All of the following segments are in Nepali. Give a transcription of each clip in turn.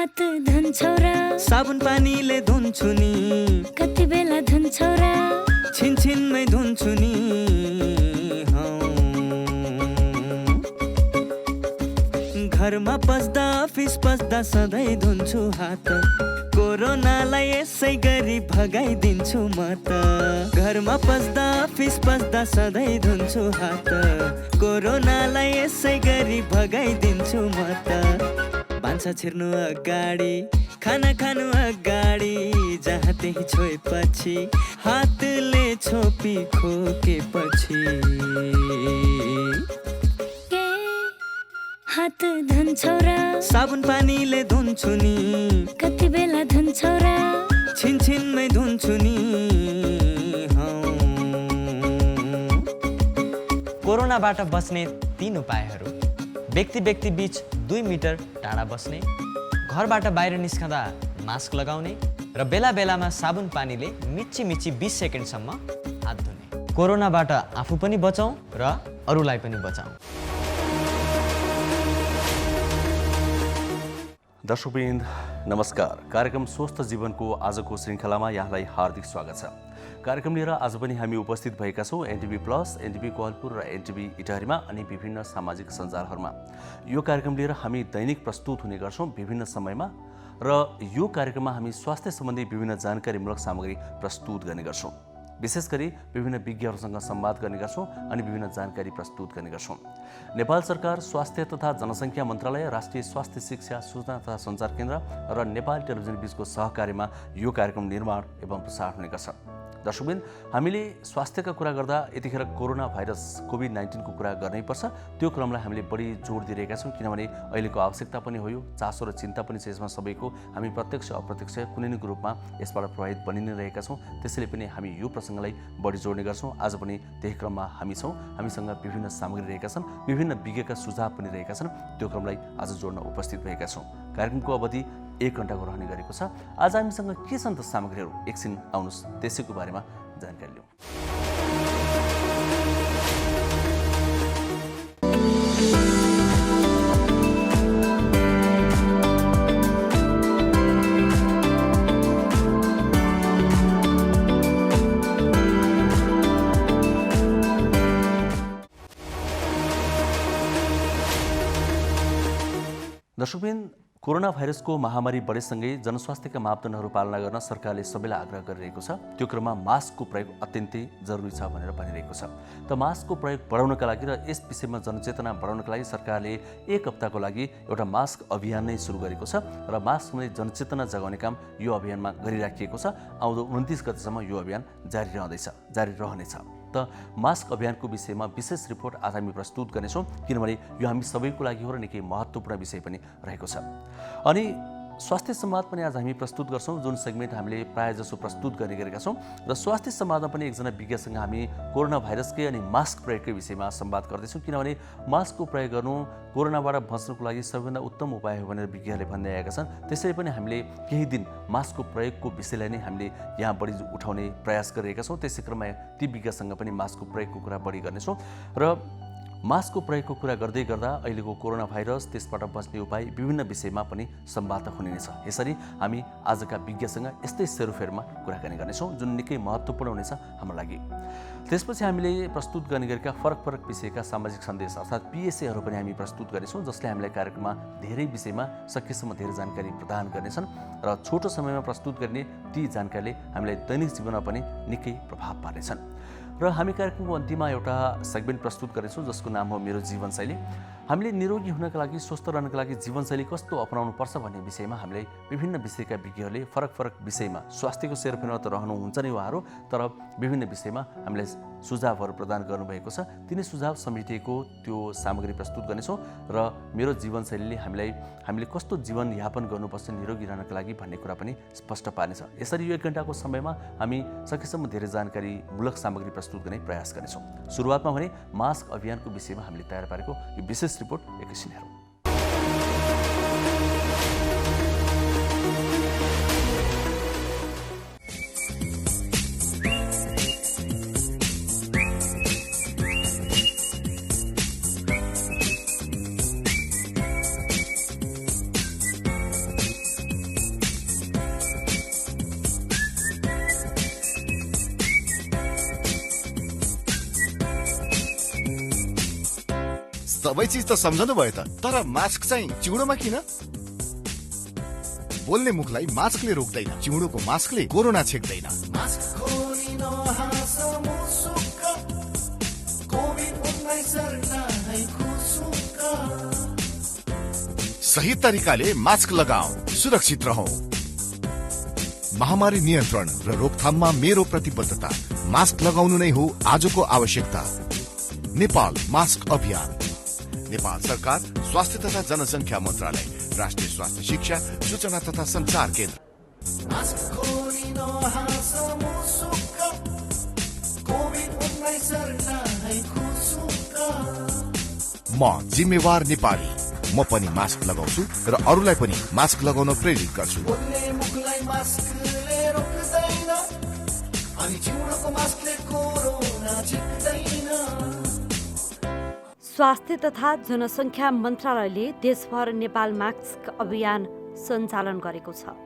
हात धुन्छौ र साबुन पानीले धुन्छु नि कति बेला धुन्छौ र छिनछिनमै धुन्छु नि घरमा पस्दा अफिस पस्दा सधैँ धुन्छु हात कोरोनालाई यसै गरी भगाइदिन्छु म त घरमा पस्दा अफिस पस्दा सधैँ धुन्छु हात कोरोनालाई यसै गरी भगाइदिन्छु म त भान्सा छिर्नु अगाडि खाना खानु अगाडि जहाँ त्यही छोएपछि हातले छोपी खोकेपछि हात धुन्छौ र साबुन पानीले धुन्छु नि कति बेला धुन्छौ र छिनछिनमै धुन्छु नि कोरोनाबाट बच्ने 3 उपायहरू। व्यक्ति बीच 2 मिटर टाढा बस्ने, घरबाट बाहिर निस्कँदा मास्क लगाउने र बेला बेलामा साबुन पानीले मिची 20 सेकेन्डसम्म हात धुने। कोरोनाबाट आफू पनि बचाउँ र अरूलाई पनि बचाउँ। दर्शकवृन्द नमस्कार। कार्यक्रम स्वस्थ जीवनको आजको श्रृङ्खलामा यहाँलाई हार्दिक स्वागत छ। कार्यक्रम लिएर आज पनि हामी उपस्थित भएका छौँ एनटिभी प्लस, एनटिभी कोहलपुर र एनटिभी इटारीमा अनि विभिन्न सामाजिक सञ्जालहरूमा। यो कार्यक्रम लिएर हामी दैनिक प्रस्तुत हुने गर्छौँ विभिन्न समयमा र यो कार्यक्रममा हामी स्वास्थ्य सम्बन्धी विभिन्न जानकारीमूलक सामग्री प्रस्तुत गर्ने गर्छौँ। विशेष गरी विभिन्न विज्ञहरूसँग संवाद गर्ने गर्छौँ अनि विभिन्न जानकारी प्रस्तुत गर्ने गर्छौँ। नेपाल सरकार स्वास्थ्य तथा जनसङ्ख्या मन्त्रालय, राष्ट्रिय स्वास्थ्य शिक्षा सूचना तथा सञ्चार केन्द्र र नेपाल टेलिभिजन बीचको सहकार्यमा यो कार्यक्रम निर्माण एवं प्रसारण हुने गर्छ। दर्शकवृन्द, हामीले स्वास्थ्यका कुरा गर्दा यतिखेर कोरोना भाइरस कोभिड-19 को कुरा गर्नैपर्छ। त्यो क्रमलाई हामीले बढी जोड दिइरहेका छौँ किनभने अहिलेको आवश्यकता पनि हो, यो चासो र चिन्ता पनि छ यसमा सबैको। हामी प्रत्यक्ष अप्रत्यक्ष कुनै न कुनै रूपमा यसबाट प्रभावित बनि नै रहेका छौँ। त्यसैले पनि हामी यो प्रसङ्गलाई बढी जोड्ने गर्छौँ। आज पनि त्यही क्रममा हामी छौँ। हामीसँग विभिन्न सामग्री रहेका छन्, विभिन्न विज्ञका सुझाव पनि रहेका छन्। त्यो क्रमलाई आज जोड्न उपस्थित भएका छौँ। कार्यक्रमको अवधि 1 घण्टाको रहने गरेको छ। आज हामीसँग के छन् त सामग्रीहरू, एकछिन आउनुहोस् त्यसैको बारेमा जानकारी लिउँ। दर्शकवृन्द, कोरोना भाइरसको महामारी बढेसँगै जनस्वास्थ्यका मापदण्डहरू पालना गर्न सरकारले सबैलाई आग्रह गरिरहेको छ। त्यो क्रममा मास्कको प्रयोग अत्यन्तै जरुरी छ भनेर भनिरहेको छ। त मास्कको प्रयोग बढाउनका लागि र यस विषयमा जनचेतना बढाउनका लागि सरकारले 1 हप्ताको लागि एउटा मास्क अभियान नै सुरु गरेको छ र मास्कमा जनचेतना जगाउने काम यो अभियानमा गरिराखिएको छ। आउँदो 29 गतेसम्म यो अभियान जारी रहनेछ। त मास्क अभियानको विषयमा विशेष रिपोर्ट आज हामी प्रस्तुत गर्नेछौँ किनभने यो हामी सबैको लागि हो र निकै महत्त्वपूर्ण विषय पनि रहेको छ। अनि स्वास्थ्य संवाद पनि आज हामी प्रस्तुत गर्छौँ, जुन सेगमेन्ट हामीले प्रायः जसो प्रस्तुत गर्ने गरेका छौँ। र स्वास्थ्य संवादमा पनि एकजना विज्ञसँग हामी कोरोना भाइरसकै अनि मास्क प्रयोगकै विषयमा संवाद गर्दैछौँ किनभने मास्कको प्रयोग गर्नु कोरोनाबाट बच्नको लागि सबैभन्दा उत्तम उपाय हो भनेर विज्ञहरूले भन्दै आएका छन्। त्यसैले पनि हामीले केही दिन मास्कको प्रयोगको विषयलाई नै हामीले यहाँ बढी उठाउने प्रयास गरिरहेका छौँ। त्यसै क्रममा ती विज्ञसँग पनि मास्कको प्रयोगको कुरा बढी गर्नेछौँ र मास्कको प्रयोगको कुरा गर्दै गर्दा अहिलेको कोरोना भाइरस, त्यसबाट बच्ने उपाय, विभिन्न विषयमा पनि संवाद हुने नै छ। यसरी हामी आजका विज्ञसँग यस्तै सेरोफेरमा कुराकानी गर्नेछौँ जुन निकै महत्त्वपूर्ण हुनेछ हाम्रो लागि। त्यसपछि हामीले प्रस्तुत गर्ने गरेका फरक विषयका सामाजिक सन्देश अर्थात् पिएसएहरू पनि हामी प्रस्तुत गर्नेछौँ जसले हामीलाई कार्यक्रममा धेरै विषयमा सकेसम्म धेरै जानकारी प्रदान गर्नेछन् र छोटो समयमा प्रस्तुत गर्ने ती जानकारीले हामीलाई दैनिक जीवनमा पनि निकै प्रभाव पार्नेछन्। र हामी कार्यक्रमको अन्तिममा एउटा सेगमेन्ट प्रस्तुत गर्नेछौँ जसको नाम हो मेरो जीवनशैली। हामीले निरोगी हुनका लागि, स्वस्थ रहनका लागि जीवनशैली कस्तो अपनाउनु पर्छ भन्ने विषयमा हामीले विभिन्न विषयका विज्ञहरूले फरक विषयमा, स्वास्थ्यको सेरोफेरमा त रहनुहुन्छ नै उहाँहरू, तर विभिन्न विषयमा हामीलाई सुझावहरू प्रदान गर्नुभएको छ। तिनै सुझाव समेटिएको त्यो सामग्री प्रस्तुत गर्नेछौँ र मेरो जीवनशैलीले हामीले कस्तो जीवनयापन गर्नुपर्छ निरोगी रहनका लागि भन्ने कुरा पनि स्पष्ट पार्नेछ। यसरी यो 1 घण्टाको समयमा हामी सकेसम्म धेरै जानकारीमूलक सामग्री प्रस्तुत गर्ने प्रयास गर्नेछौँ। सुरुवातमा भने मास्क अभियानको विषयमा हामीले तयार पारेको यो विशेष रिपोर्ट एकैछिन हेरौँ। सबै चिज त सम्झनु भयो त, तर मास्क चाहिँ चिउँडोमा किन? बोल्ने मुखलाई मास्कले रोक्दैन, चिउँडोको मास्कले कोरोना छेक्दैन। सही तरिकाले मास्क लगाऊ, सुरक्षित रहौ। महामारी नियन्त्रण र रोकथाममा मेरो प्रतिबद्धता। मास्क लगाउनु नै हो आजको आवश्यकता। नेपाल मास्क अभियान, नेपाल सरकार, स्वास्थ्य तथा जनसंख्या मन्त्रालय, राष्ट्रिय स्वास्थ्य शिक्षा, सूचना तथा संचार केन्द्र। म जिम्मेवार नेपाली, म पनि मास्क लगाउँछु र अरूलाई पनि मास्क लगाउन प्रेरित गर्छु। स्वास्थ्य तथा जनसंख्या मन्त्रालयले देशभर नेपाल मास्क अभियान सञ्चालन गरेको छ।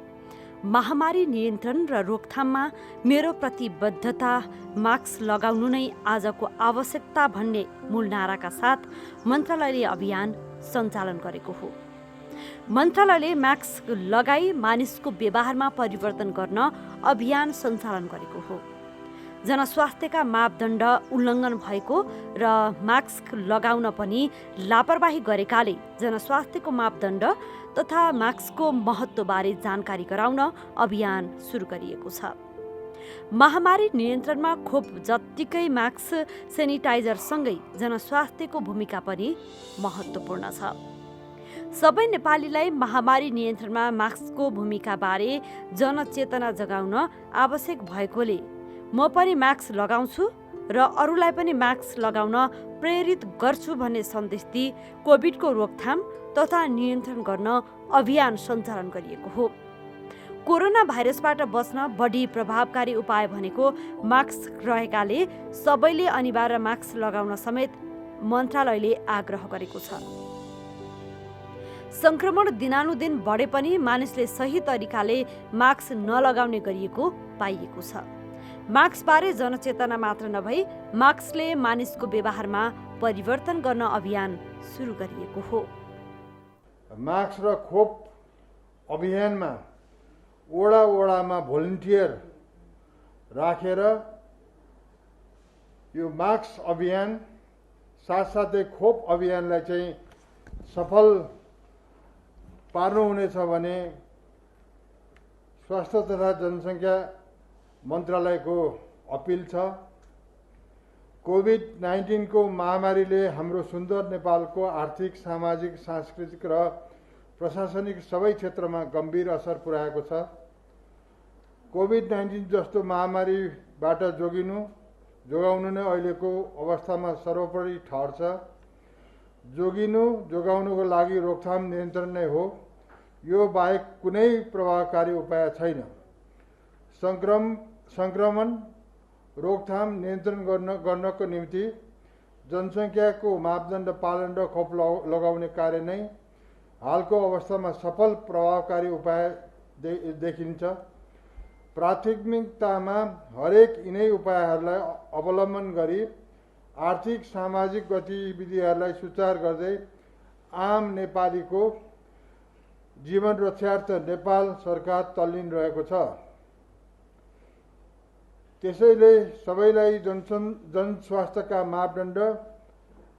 महामारी नियन्त्रण र रोकथाममा मेरो प्रतिबद्धता, मास्क लगाउनु नै आजको आवश्यकता भन्ने मूल नाराका साथ मन्त्रालयले अभियान सञ्चालन गरेको हो। मन्त्रालयले मास्क लगाई मानिसको व्यवहारमा परिवर्तन गर्न अभियान सञ्चालन गरेको हो। जनस्वास्थ्यका मापदण्ड उल्लङ्घन भएको र मास्क लगाउन पनि लापरवाही गरेकाले जनस्वास्थ्यको मापदण्ड तथा मास्कको महत्त्वबारे जानकारी गराउन अभियान सुरु गरिएको छ। महामारी नियन्त्रणमा खोप जत्तिकै मास्क, सेनिटाइजरसँगै जनस्वास्थ्यको भूमिका पनि महत्त्वपूर्ण छ। सबै नेपालीलाई महामारी नियन्त्रणमा मास्कको भूमिकाबारे जनचेतना जगाउन आवश्यक भएकोले म पनि मास्क लगाउँछु र अरूलाई पनि मास्क लगाउन प्रेरित गर्छु भन्ने सन्देश दिई कोभिडको रोकथाम तथा नियन्त्रण गर्न अभियान सञ्चालन गरिएको हो। कोरोना भाइरसबाट बच्न बढी प्रभावकारी उपाय भनेको मास्क रहेकाले सबैले अनिवार्य मास्क लगाउन समेत मन्त्रालयले आग्रह गरेको छ। संक्रमण दिनानुदिन बढे पनि मानिसले सही तरिकाले मास्क नलगाउने गरिएको पाइएको छ। मास्कबारे जनचेतना मात्र नभई मास्कले मानिसको व्यवहारमा परिवर्तन गर्न अभियान सुरु गरिएको हो। मास्क र खोप अभियानमा वडा वडामा भोलिन्टियर राखेर यो मास्क अभियान साथसाथै खोप अभियानलाई चाहिँ सफल पार्नुहुनेछ भने स्वास्थ्य तथा जनसंख्या मन्त्रालयको अपिल छ। कोभिड-19 को महामारीले हाम्रो सुन्दर नेपालको आर्थिक, सामाजिक, सांस्कृतिक र प्रशासनिक सबै क्षेत्रमा गम्भीर असर पुर्याएको छ। कोभिड-19 जस्तो महामारीबाट जोगाउनु नै अहिलेको अवस्थामा सर्वोपरि ठहर छ। जोगाउनुको लागि रोकथाम नियन्त्रण नै हो। यो बाहेक कुनै प्रभावकारी उपाय छैन। संक्रमण रोकथाम नियन्त्रण गर्नको निम्ति जनसंख्याको मापदण्ड पालन र खोप लगाउने कार्य नै हालको अवस्थामा सफल प्रभावकारी उपाय देखिन्छ। प्राथमिकतामा हरेक यिनै उपायहरूलाई अवलम्बन गरी आर्थिक, सामाजिक गतिविधिहरूलाई सुचारू गर्दै आम नेपालीको जीवन रक्षार्थ नेपाल सरकार तल्लीन रहेको छ। त्यसैले सबैलाई जनस्वास्थ्यका मापदण्ड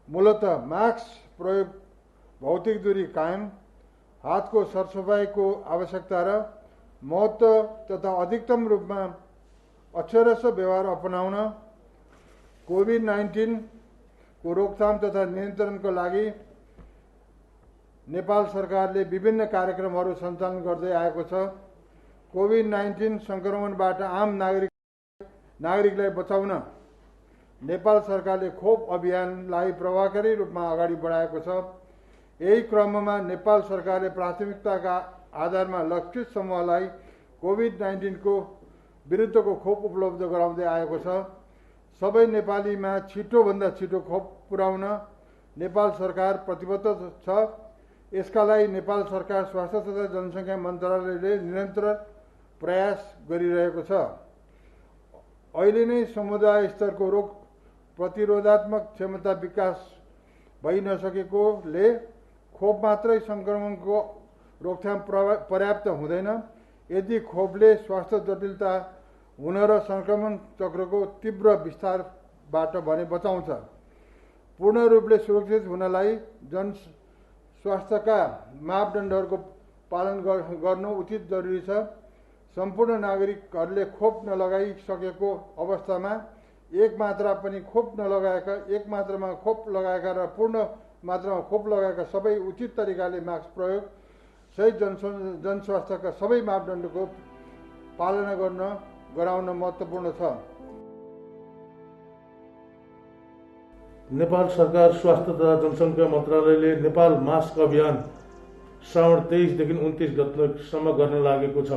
मूलतः मास्क प्रयोग, भौतिक दूरी कायम, हातको सरसफाइको आवश्यकता र महत्त्व तथा अधिकतम रूपमा अक्षरश व्यवहार अपनाउन कोभिड-19 को रोकथाम तथा नियन्त्रणको लागि नेपाल सरकारले विभिन्न कार्यक्रमहरू सञ्चालन गर्दै आएको छ। कोभिड-19 संक्रमणबाट आम नागरिकलाई बचाउन नेपाल सरकारले खोप अभियानलाई प्रभावकारी रूपमा अगाडि बढाएको छ। यही क्रममा नेपाल सरकारले प्राथमिकताका आधारमा लक्षित समूहलाई कोभिड-19 को विरुद्धको खोप उपलब्ध गराउँदै आएको छ। सबै नेपालीमा छिटोभन्दा छिटो खोप पुर्याउन नेपाल सरकार प्रतिबद्ध छ। यसका लागि नेपाल सरकार स्वास्थ्य तथा जनसंख्या मन्त्रालयले निरन्तर प्रयास गरिरहेको छ। अहिले नै समुदाय स्तरको रोग प्रतिरोधात्मक क्षमता विकास भइ नसकेकोले खोप मात्रै सङ्क्रमणको रोकथाम पर्याप्त हुँदैन। यदि खोपले स्वास्थ्य जटिलता हुन र सङ्क्रमण चक्रको तीव्र विस्तारबाट भने बचाउँछ। पूर्ण रूपले सुरक्षित हुनलाई जनस्वास्थ्यका मापदण्डहरूको पालन गर्नु उचित जरुरी छ। सम्पूर्ण नागरिकहरूले खोप नलगाइसकेको अवस्थामा एक मात्रा पनि खोप नलगाएका, एक मात्रामा खोप लगाएका र पूर्ण मात्रामा खोप लगाएका सबै उचित तरिकाले मास्क प्रयोग सहित जनस्वास्थ्यका सबै मापदण्डको पालना गराउन महत्त्वपूर्ण छ। नेपाल सरकार स्वास्थ्य तथा जनसङ्ख्या मन्त्रालयले नेपाल मास्क अभियान श्रावण 23 देखि 29 गतेसम्म गर्न लागेको छ।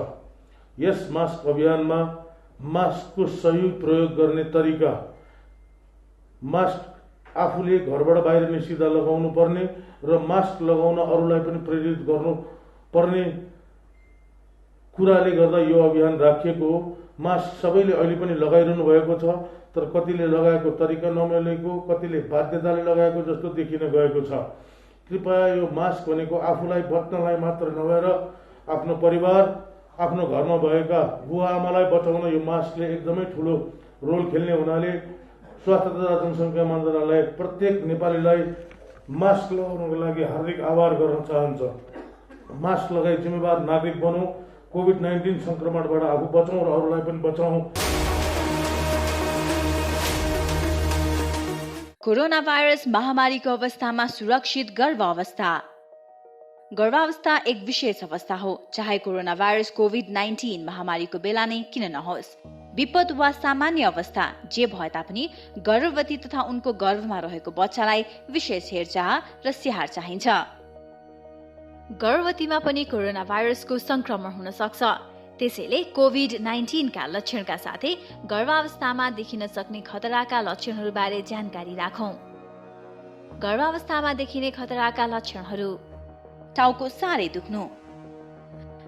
यस मास्क अभियानमा मास्कको सही प्रयोग गर्ने तरिका, मास्क आफूले घरबाट बाहिर निस्किँदा लगाउनु पर्ने र मास्क लगाउन अरूलाई पनि प्रेरित गर्नु पर्ने कुराले गर्दा यो अभियान राखिएको हो। मास्क सबैले अहिले पनि लगाइरहनु भएको छ, तर कतिले लगाएको तरिका नमिलेको, कतिले बाध्यताले लगाएको जस्तो देखिन गएको छ। कृपया यो मास्क भनेको आफूलाई बच्नलाई मात्र नभएर आफ्नो परिवार, आफ्नो घरमा भएका बुवा आमालाई बचाउन यो मास्कले एकदमै ठुलो रोल खेल्ने हुनाले स्वास्थ्य तथा जनसङ्ख्या मन्त्रालय प्रत्येक नेपालीलाई मास्क लगाउनको लागि हार्दिक आभार गर्न चाहन्छ। मास्क लगाई जिम्मेवार नागरिक बनौँ, कोभिड-19 सङ्क्रमणबाट आफू बचौँ र अरूलाई पनि बचाउँ। कोरोना भाइरस महामारीको अवस्थामा सुरक्षित गर्भावस्था। गर्भावस्था एक विशेष अवस्था हो, चाहे कोरोना भाइरस कोभिड-19 महामारीको बेला नै किन नहोस्। विपद वा सामान्य अवस्था जे भए तापनि गर्भवती तथा उनको गर्भमा रहेको बच्चालाई विशेष हेरचाह र स्याहार चाहिन्छ। गर्भवतीमा पनि कोरोना भाइरसको संक्रमण हुन सक्छ। त्यसैले कोभिड-19 का लक्षणका साथै गर्भावस्थामा देखिन सक्ने खतराका लक्षणहरूबारे जानकारी राखौं। गर्भावस्थामा देखिने खतराका लक्षणहरू: टाउको साह्रै दुख्नु,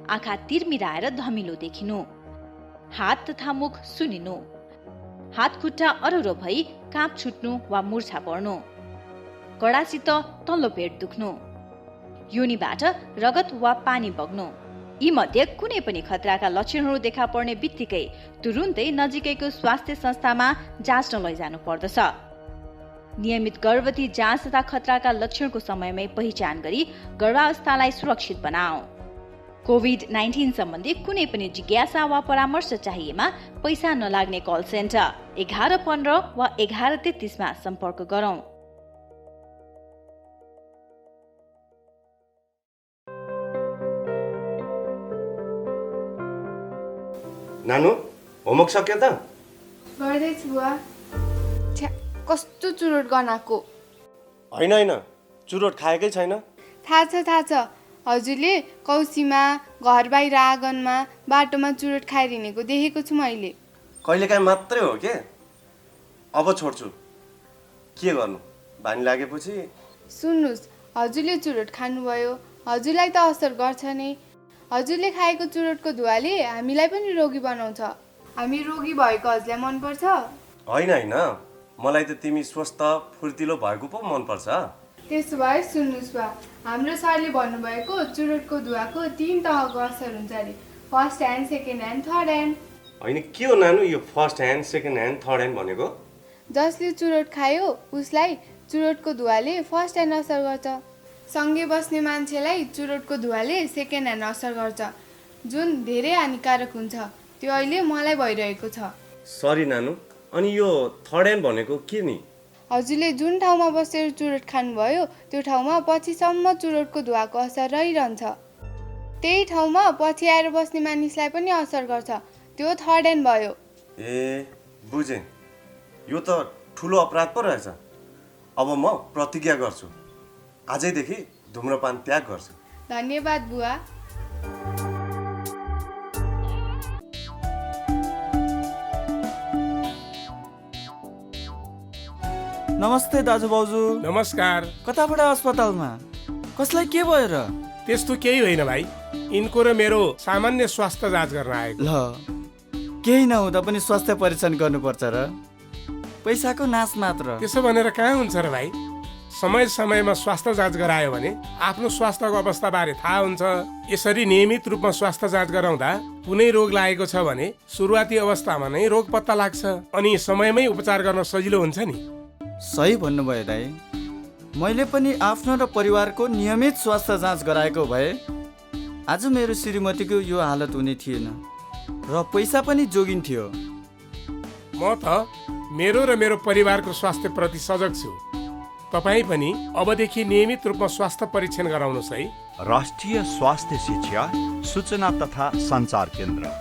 आँखा तिरमिराएर धमिलो देखिनु, हात तथा मुख सुनिनु, हात खुट्टा अरुरो भई काँप छुट्नु वा मुर्छा पर्नु, कडासित तल्लो पेट दुख्नु, योनिबाट रगत वा पानी बग्नु। यी मध्ये कुनै पनि खतराका लक्षणहरू देखा पर्ने बित्तिकै तुरुन्तै नजिकैको स्वास्थ्य संस्थामा जाँच्न लैजानु पर्दछ। नियमित गर्भवती जाँच तथा खतराका लक्षणको समयमै पहिचान गरी गर्भावस्थालाई सुरक्षित बनाऊ। कोभिड-19 सम्बन्धी कुनै पनि जिज्ञासा वा परामर्श चाहिएमा पैसा नलाग्ने कल सेन्टर 1115 वा 1133 मा सम्पर्क गरौँ। नानु, होमवर्क सक्यो त? गर्दैछु बुवा। कस्तो चुरोट गनाएको। होइन, चुरोट खाएकै छैन। थाहा छ। हजुरले कौसीमा, घर बाहिर आँगनमा, बाटोमा चुरोट खाएर हिँडेको देखेको छु मैले। कहिलेकाहीँ मात्रै हो के? अब छोड्छु। के गर्नु, बानी लागेपछि। सुन्नुहोस्, हजुरले चुरोट खानुभयो, हजुरलाई त असर गर्छ नै। हजुरले खाएको चुरोटको धुवाले हामीलाई पनि रोगी बनाउँछ। हामी रोगी भएको हजुरलाई मनपर्छ? होइन, मलाई त तिमी स्वस्थ फुर्तिलो भएको पो मनपर्छ। त्यसो भए सुन्नुहोस् बा, हाम्रो सरले भन्नुभएको चुरोटको धुवाको 3 तहको असर हुन्छ अरे। First hand, second hand, third hand. होइन, के हो नानु यो first hand, second hand, third hand भनेको? जसले चुरोट खायो उसलाई चुरोटको धुवाले फर्स्ट ह्यान्ड असर गर्छ। सँगै बस्ने मान्छेलाई चुरोटको धुवाले सेकेन्ड ह्यान्ड असर गर्छ, जुन धेरै हानिकारक हुन्छ। त्यो अहिले मलाई भइरहेको छ। सरी नानु, अनि यो थर्ड ह्यान्ड भनेको के नि? हजुरले जुन ठाउँमा बसेर चुरोट खानुभयो त्यो ठाउँमा पछिसम्म चुरोटको धुवाको असर रहिरहन्छ। त्यही ठाउँमा पछि आएर बस्ने मानिसलाई पनि असर गर्छ, त्यो थर्ड ह्यान्ड भयो। ए, बुझेँ। यो त ठुलो अपराध पो रहेछ। अब म प्रतिज्ञा गर्छु, आजैदेखि धुम्रपान त्याग गर्छु। धन्यवाद बुवा। नमस्ते दाजु भाउजू। नमस्कार। कताबाट अस्पतालमा? कसलाई के भयो र? त्यस्तो केही होइन भाइ, यिनको र मेरो सामान्य स्वास्थ्य जाँच गर्न आएको। ल, केही नहुँदा पनि स्वास्थ्य परीक्षण गर्नुपर्छ र? पैसाको नाश मात्र। त्यसो भनेर कहाँ हुन्छ र भाइ? समय समयमा स्वास्थ्य जाँच गरायो भने आफ्नो स्वास्थ्यको अवस्थाबारे थाहा हुन्छ। यसरी नियमित रूपमा स्वास्थ्य जाँच गराउँदा कुनै रोग लागेको छ भने सुरुवाती अवस्थामा नै रोग पत्ता लाग्छ अनि समयमै उपचार गर्न सजिलो हुन्छ नि। सही भन्नुभयो दाइ। मैले पनि आफ्नो र परिवारको नियमित स्वास्थ्य जाँच गराएको भए आज मेरो श्रीमतीको यो हालत हुने थिएन र पैसा पनि जोगिन्थ्यो। म त मेरो र मेरो परिवारको स्वास्थ्यप्रति सजग छु। तपाईँ पनि अबदेखि नियमित रूपमा स्वास्थ्य परीक्षण गराउनुहोस् है। राष्ट्रिय स्वास्थ्य शिक्षा सूचना तथा सञ्चार केन्द्र।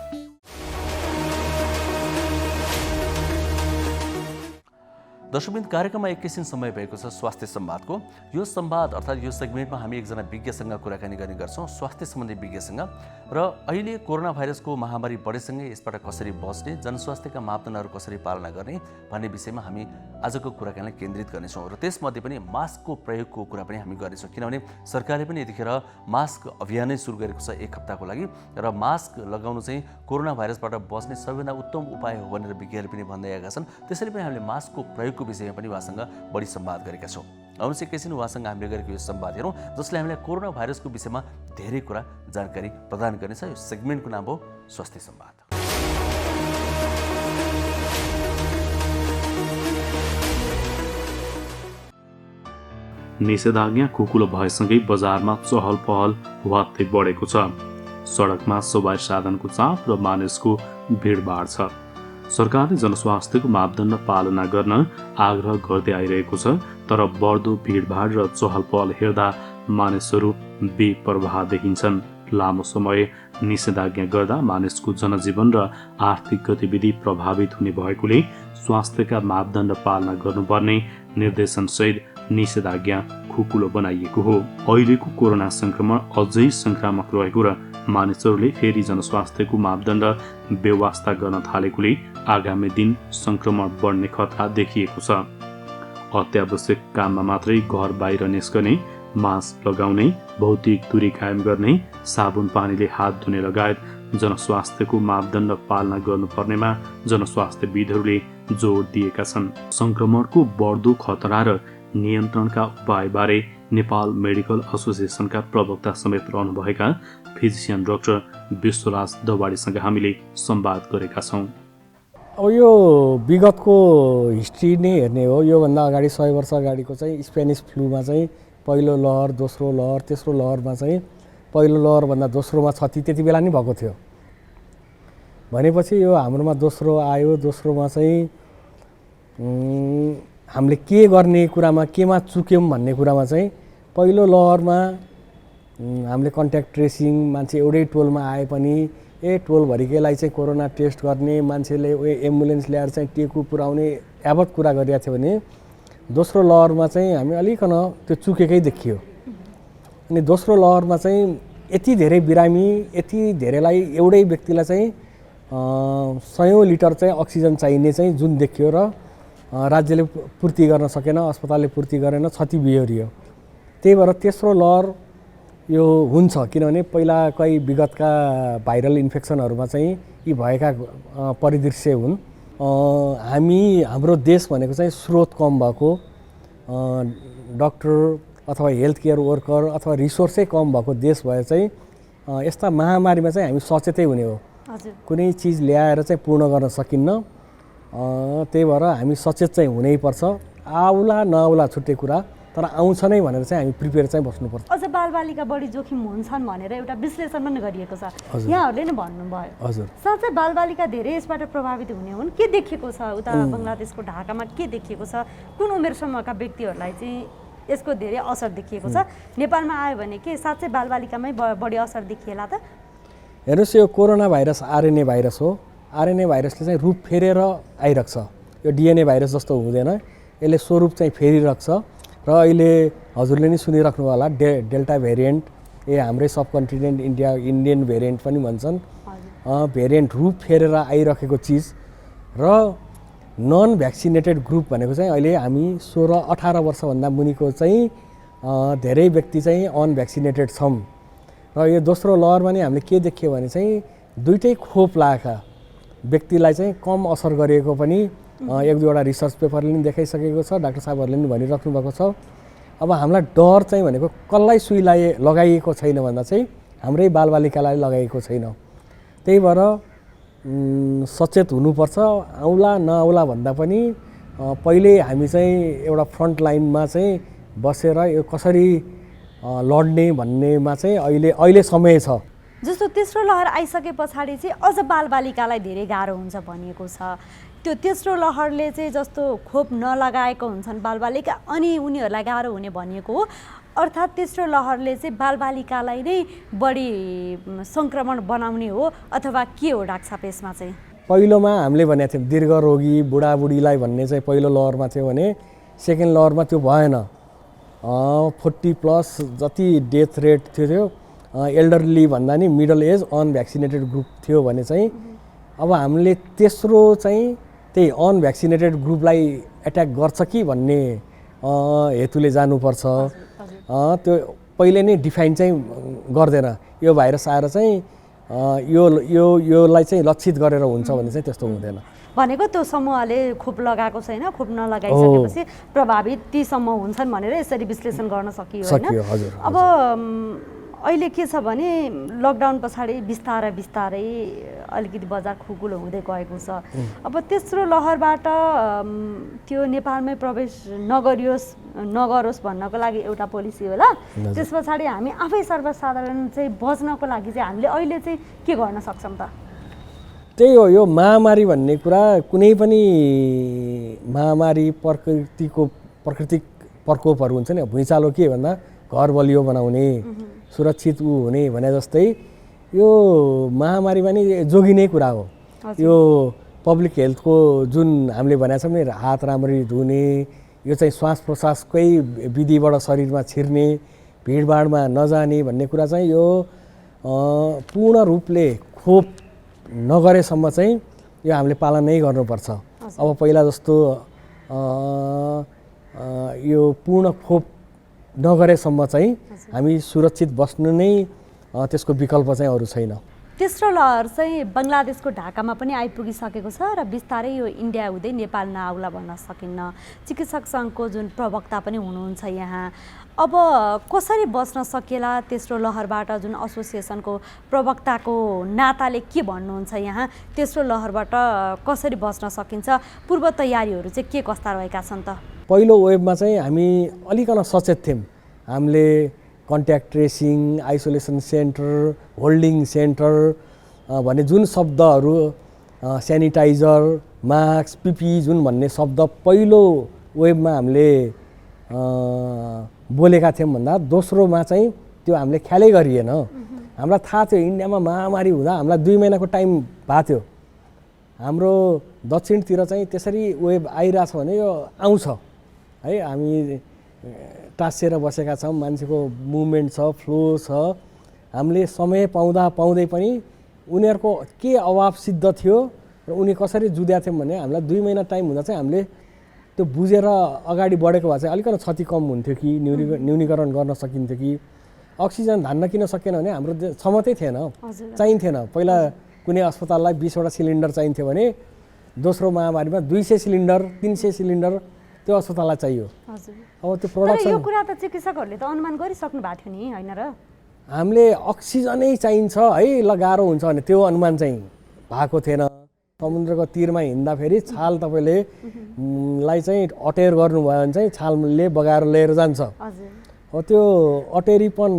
दर्शकवृन्द, कार्यक्रममा एकैछिन समय भएको छ स्वास्थ्य संवादको। यो संवाद अर्थात् यो सेगमेन्टमा हामी एकजना विज्ञसँग कुराकानी गर्ने गर्छौँ, स्वास्थ्य सम्बन्धी विज्ञसँग। र अहिले कोरोना भाइरसको महामारी बढेसँगै यसबाट कसरी बच्ने, जनस्वास्थ्यका मापदण्डहरू कसरी पालना गर्ने भन्ने विषयमा हामी आजको कुराकानीलाई केन्द्रित गर्नेछौँ। र त्यसमध्ये पनि मास्कको प्रयोगको कुरा पनि हामी गर्नेछौँ, किनभने सरकारले पनि यतिखेर मास्क अभियानै सुरु गरेको छ 1 हप्ताको लागि। र मास्क लगाउनु चाहिँ कोरोना भाइरसबाट बच्ने सबैभन्दा उत्तम उपाय हो भनेर विज्ञहरूले पनि भन्दै आएका छन्। त्यसैले पनि हामीले मास्कको प्रयोगको विषयमा पनि उहाँसँग बढी संवाद गरेका छौँ। आउनुहोस् एकैछिन उहाँसँग हामीले गरेको यो संवाद हेरौँ, जसले हामीलाई कोरोना भाइरसको विषयमा धेरै कुरा जानकारी प्रदान गर्नेछ। यो सेगमेन्टको नाम हो स्वास्थ्य संवाद। निषेधाज्ञा खुकुलो भएसँगै बजारमा चहल पहल वात्तै बढेको छ। सडकमा सवारी साधनको चाप र मानिसको भिडभाड छ। सरकारले जनस्वास्थ्यको मापदण्ड पालना गर्न आग्रह गर्दै आइरहेको छ, तर बढ्दो भिडभाड र चहल पहल हेर्दा मानिसहरू बेपरवाह देखिन्छन्। लामो समय निषेधाज्ञा गर्दा मानिसको जनजीवन र आर्थिक गतिविधि प्रभावित हुने भएकोले स्वास्थ्यका मापदण्ड पालना गर्नुपर्ने निर्देशनसहित निषेधाज्ञा खुकुलो बनाइएको हो। अहिलेको कोरोना संक्रमण अझै संक्रामक रहेको र मानिसहरूले फेरि जनस्वास्थ्यको मापदण्ड व्यवस्था गर्न थालेकोले आगामी दिन संक्रमण बढ्ने खतरा देखिएको छ। अत्यावश्यक काममा मात्रै घर बाहिर निस्कने, मास्क लगाउने, भौतिक दूरी कायम गर्ने, साबुन पानीले हात धुने लगायत जनस्वास्थ्यको मापदण्ड पालना गर्नुपर्नेमा जनस्वास्थ्यविदहरूले जोड दिएका छन्। संक्रमणको बढ्दो खतरा र नियन्त्रणका उपायबारे नेपाल मेडिकल एसोसिएसनका प्रवक्ता समेत रहनुभएका फिजिसियन डाक्टर विश्वराज दवाडीसँग हामीले संवाद गरेका छौँ। अब यो विगतको हिस्ट्री नै हेर्ने हो, योभन्दा अगाडि 100 वर्ष अगाडिको चाहिँ स्पेनिस फ्लूमा चाहिँ पहिलो लहर, दोस्रो लहर, तेस्रो लहरमा चाहिँ पहिलो लहरभन्दा दोस्रोमा क्षति त्यति बेला नै भएको थियो। भनेपछि यो हाम्रोमा दोस्रो आयो, दोस्रोमा चाहिँ हामीले के गर्ने कुरामा केमा चुक्यौँ भन्ने कुरामा चाहिँ पहिलो लहरमा हामीले कन्ट्याक्ट ट्रेसिङ, मान्छे एउटै टोलमा आए पनि टोलभरिकैलाई चाहिँ कोरोना टेस्ट गर्ने, मान्छेले एम्बुलेन्स ल्याएर चाहिँ टेकु पुर्याउने यावत कुरा गरिरहेको थियो भने दोस्रो लहरमा चाहिँ हामी अलिकन त्यो चुकेकै देखियो। अनि दोस्रो लहरमा चाहिँ यति धेरै बिरामी, यति धेरैलाई एउटै व्यक्तिलाई चाहिँ 100 लिटर चाहिँ अक्सिजन चाहिने चाहिँ जुन देखियो र राज्यले पूर्ति गर्न सकेन, अस्पतालले पूर्ति गरेन, क्षति बिहोरियो। त्यही भएर तेस्रो लहर यो हुन्छ, किनभने पहिलाकै विगतका भाइरल इन्फेक्सनहरूमा चाहिँ यी भएका परिदृश्य हुन्। हाम्रो देश भनेको चाहिँ स्रोत कम भएको, डाक्टर अथवा हेल्थ केयर वर्कर अथवा रिसोर्सै कम भएको देश भए चाहिँ यस्ता महामारीमा चाहिँ हामी सचेतै हुने हो। कुनै चिज ल्याएर चाहिँ पूर्ण गर्न सकिन्न, त्यही भएर हामी सचेत चाहिँ हुनैपर्छ। आउला नआउला छुट्टै कुरा, तर आउँछ नै भनेर चाहिँ हामी प्रिपेयर चाहिँ बस्नुपर्छ। अझ बालबालिका बढी जोखिम हुन्छन् भनेर एउटा विश्लेषण पनि गरिएको छ, यहाँहरूले नै भन्नुभयो। हजुर, साँच्चै बालबालिका धेरै यसबाट प्रभावित हुने हुन्? के देखिएको छ उता बङ्गलादेशको ढाकामा, के देखिएको छ? कुन उमेर समूहका व्यक्तिहरूलाई चाहिँ यसको धेरै असर देखिएको छ? नेपालमा आयो भने के साँच्चै बालबालिकामै बढी असर देखिएला त? हेर्नुहोस्, यो कोरोना भाइरस आरएनए भाइरस हो। आरएनए भाइरसले चाहिँ रूप फेरेर आइरहेको छ। यो डिएनए भाइरस जस्तो हुँदैन, यसले स्वरूप चाहिँ फेरिरहेको छ। र अहिले हजुरले नै सुनिराख्नु होला डेल्टा भेरिएन्ट, हाम्रै सब कन्टिनेन्ट इन्डियन भेरिएन्ट पनि भन्छन्। भेरिएन्ट रूप फेरेर आइरहेको चिज र नन भ्याक्सिनेटेड ग्रुप भनेको चाहिँ अहिले हामी 16-18 वर्षभन्दा मुनिको चाहिँ धेरै व्यक्ति चाहिँ अनभ्याक्सिनेटेड छौँ। र यो दोस्रो लहरमा नै हामीले के देखियो भने चाहिँ दुईटै खोप लगाएका व्यक्तिलाई चाहिँ कम असर गरिएको पनि 1-2वटा रिसर्च पेपरले पनि देखाइसकेको छ, डाक्टर साहबहरूले पनि भनिराख्नु भएको छ। अब हामीलाई डर चाहिँ भनेको कसलाई सुई लगाइएको छैन भन्दा चाहिँ हाम्रै बालबालिकालाई लगाइएको छैन। त्यही भएर सचेत हुनुपर्छ। आउला नआउला भन्दा पनि पहिले हामी चाहिँ एउटा फ्रन्ट लाइनमा चाहिँ बसेर यो कसरी लड्ने भन्नेमा चाहिँ अहिले समय छ। जस्तो तेस्रो लहर आइसके पछाडि चाहिँ अझ बालबालिकालाई धेरै गाह्रो हुन्छ भनिएको छ। त्यो तेस्रो लहरले चाहिँ जस्तो खोप नलगाएको हुन्छन् बालबालिका अनि उनीहरूलाई गाह्रो हुने भनिएको हो, अर्थात् तेस्रो लहरले चाहिँ बालबालिकालाई नै बढी सङ्क्रमण बनाउने हो अथवा के हो डाक्टर साहब यसमा चाहिँ? पहिलोमा हामीले भनेको थियौँ दीर्घरोगी बुढाबुढीलाई भन्ने चाहिँ पहिलो लहरमा थियो भने सेकेन्ड लहरमा त्यो भएन। 40+ जति डेथ रेट थियो एल्डरली भन्दा नि मिडल एज अनभ्याक्सिनेटेड ग्रुप थियो भने चाहिँ अब हामीले तेस्रो चाहिँ त्यही अनभ्याक्सिनेटेड ग्रुपलाई एट्याक गर्छ कि भन्ने हेतुले जानुपर्छ। त्यो पहिले नै डिफाइन चाहिँ गर्दैन यो भाइरस आएर चाहिँ योलाई चाहिँ लक्षित गरेर हुन्छ भने चाहिँ त्यस्तो हुँदैन। भनेको त्यो समूहले खोप लगाएको छैन, खोप नलगाइसकेपछि प्रभावित ती समूह हुन्छन् भनेर यसरी विश्लेषण गर्न सकियो होइन? अब अहिले के छ भने लकडाउन पछाडि बिस्तारै अलिकति बजार खुकुलो हुँदै गएको छ। अब तेस्रो लहरबाट त्यो नेपालमै प्रवेश नगरोस् भन्नको लागि एउटा पोलिसी होला। त्यस पछाडि हामी आफै सर्वसाधारण चाहिँ बच्नको लागि चाहिँ हामीले अहिले चाहिँ के गर्न सक्छौँ त? त्यही हो, यो महामारी भन्ने कुरा कुनै पनि महामारी प्राकृतिक प्रकोपहरू हुन्छ नि। भुइँचालो के भन्दा घर बलियो बनाउने सुरक्षित हुने भने जस्तै यो महामारीमा नि जोगिने कुरा हो। यो पब्लिक हेल्थको जुन हामीले भनेको छौँ नि हात राम्ररी धुने, यो चाहिँ श्वास प्रश्वासकै विधिबाट शरीरमा छिर्ने, भिडभाडमा नजाने भन्ने कुरा चाहिँ यो पूर्ण रूपले खोप नगरेसम्म चाहिँ यो हामीले पालन नै गर्नुपर्छ। अब पहिला जस्तो यो पूर्ण खोप नगरेसम्म चाहिँ हामी सुरक्षित बस्नु नै त्यसको विकल्प चाहिँ अरू छैन। तेस्रो लहर चाहिँ बङ्गलादेशको ढाकामा पनि आइपुगिसकेको छ र बिस्तारै यो इन्डिया हुँदै नेपाल नआउला भन्न सकिन्न। चिकित्सक सङ्घको जुन प्रवक्ता पनि हुनुहुन्छ यहाँ, अब कसरी बच्न सकेला तेस्रो लहरबाट? जुन एसोसिएसनको प्रवक्ताको नाताले के भन्नुहुन्छ यहाँ, तेस्रो लहरबाट कसरी बच्न सकिन्छ? पूर्व तयारीहरू चाहिँ के कस्ता रहेका छन् त? पहिलो वेभमा चाहिँ हामी अलिकन सचेत थियौँ। हामीले contact tracing, isolation centre, holding centre भन्ने जुन शब्दहरू, सेनिटाइजर, मास्क, पिपी जुन भन्ने शब्द पहिलो वेभमा हामीले बोलेका थियौँ भन्दा दोस्रोमा चाहिँ त्यो हामीले ख्यालै गरिएन। हामीलाई थाहा थियो इन्डियामा महामारी हुँदा हामीलाई 2 महिनाको टाइम भएको थियो। हाम्रो दक्षिणतिर चाहिँ त्यसरी वेभ आइरहेछ भने यो आउँछ है। हामी टाँसिएर बसेका छौँ, मान्छेको मुभमेन्ट छ, फ्लो छ। हामीले समय पाउँदै पनि उनीहरूको के अभाव सिद्ध थियो र उनी कसरी जुध्या थियौँ भने हामीलाई 2 महिना टाइम हुँदा चाहिँ हामीले त्यो बुझेर अगाडि बढेको भए चाहिँ अलिकति क्षति कम हुन्थ्यो कि न्यूनीकरण गर्न सकिन्थ्यो कि। अक्सिजन धान्न किन सकेन भने हाम्रो क्षमतै थिएन, चाहिन्थेन। पहिला कुनै अस्पताललाई 20वटा सिलिन्डर चाहिन्थ्यो भने दोस्रो महामारीमा 200 सिलिन्डर 300 सिलिन्डर त्यो अस्पताललाई चाहियो। अब त्यो प्रोडक्सन यो कुरा त चिकित्सकहरूले त अनुमान गरिसक्नु भएको थियो नि होइन र? हामीले अक्सिजनै चाहिन्छ है, ल गाह्रो हुन्छ भने त्यो अनुमान चाहिँ भएको थिएन। समुद्रको तीरमा हिँड्दाखेरि छाल तपाईँले लाई चाहिँ अटेर गर्नुभयो भने चाहिँ छालले बगाएर लिएर जान्छ। हो त्यो अटेरीपन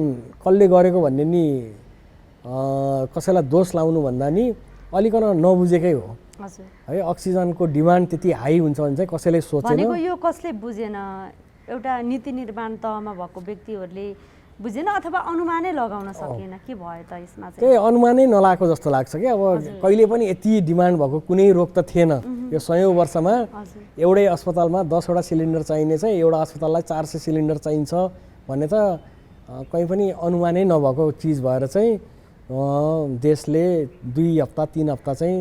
कसले गरेको भन्ने नि कसैलाई दोष लाउनु भन्दा नि अलिकन नबुझेकै हो है। अक्सिजनको डिमान्ड त्यति हाई हुन्छ भने चाहिँ कसैले सोचेन। भनेको यो कसले बुझेन? एउटा नीति निर्माण तहमा भएको व्यक्तिहरूले बुझेन अथवा अनुमानै लगाउन सकिएन? के भयो त यसमा चाहिँ? त्यही अनुमानै नलाएको जस्तो लाग्छ कि। अब कहिले पनि यति डिमान्ड भएको कुनै रोग त थिएन। यो 100औं वर्षमा एउटै अस्पतालमा 10वटा सिलिन्डर चाहिने चाहिँ एउटा अस्पताललाई 400 सिलिन्डर चाहिन्छ भन्ने त कहीँ पनि अनुमानै नभएको चिज भएर चाहिँ देशले 2 हप्ता 3 हप्ता चाहिँ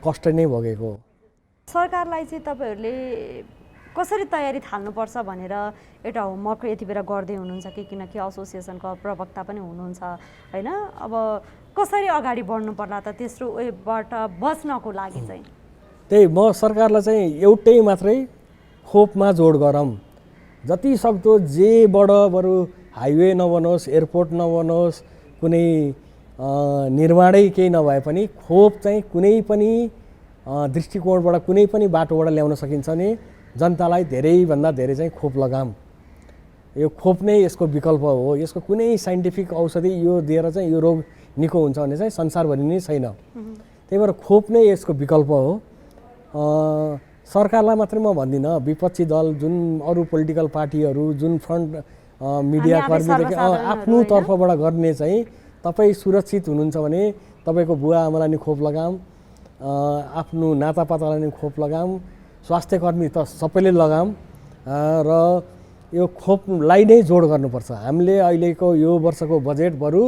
कष्ट नै भोगेको। सरकारलाई चाहिँ तपाईँहरूले कसरी तयारी थाल्नुपर्छ भनेर एउटा होमवर्क यति बेला गर्दै हुनुहुन्छ कि? किनकि एसोसिएसनको प्रवक्ता पनि हुनुहुन्छ होइन? अब कसरी अगाडि बढ्नु पर्ला त तेस्रो वेभबाट बच्नको लागि चाहिँ? त्यही म सरकारलाई चाहिँ एउटै मात्रै खोपमा जोड गरौँ। जति सक्दो जेबाट बरु हाइवे नबनोस्, एयरपोर्ट नबनोस्, कुनै निर्माणै केही नभए पनि खोप चाहिँ कुनै पनि दृष्टिकोणबाट कुनै पनि बाटोबाट ल्याउन सकिन्छ भने जनतालाई धेरैभन्दा धेरै चाहिँ खोप लगाम। यो खोप नै यसको विकल्प हो। यसको कुनै साइन्टिफिक औषधि यो दिएर चाहिँ यो रोग निको हुन्छ भने चाहिँ संसारभरि नै छैन। त्यही भएर खोप नै यसको विकल्प हो। सरकारलाई मात्रै म भन्दिनँ, विपक्षी दल जुन अरू पोलिटिकल पार्टीहरू जुन फ्रन्ट मिडिया कर्मीदेखि आफ्नो तर्फबाट गर्ने चाहिँ तपाईँ सुरक्षित हुनुहुन्छ भने तपाईँको बुवा आमालाई नि खोप लगाम, आफ्नो नातापातालाई नि खोप लगाम, स्वास्थ्यकर्मी त सबैले लगाम र यो खोपलाई नै जोड गर्नुपर्छ। हामीले अहिलेको यो वर्षको बजेट बरु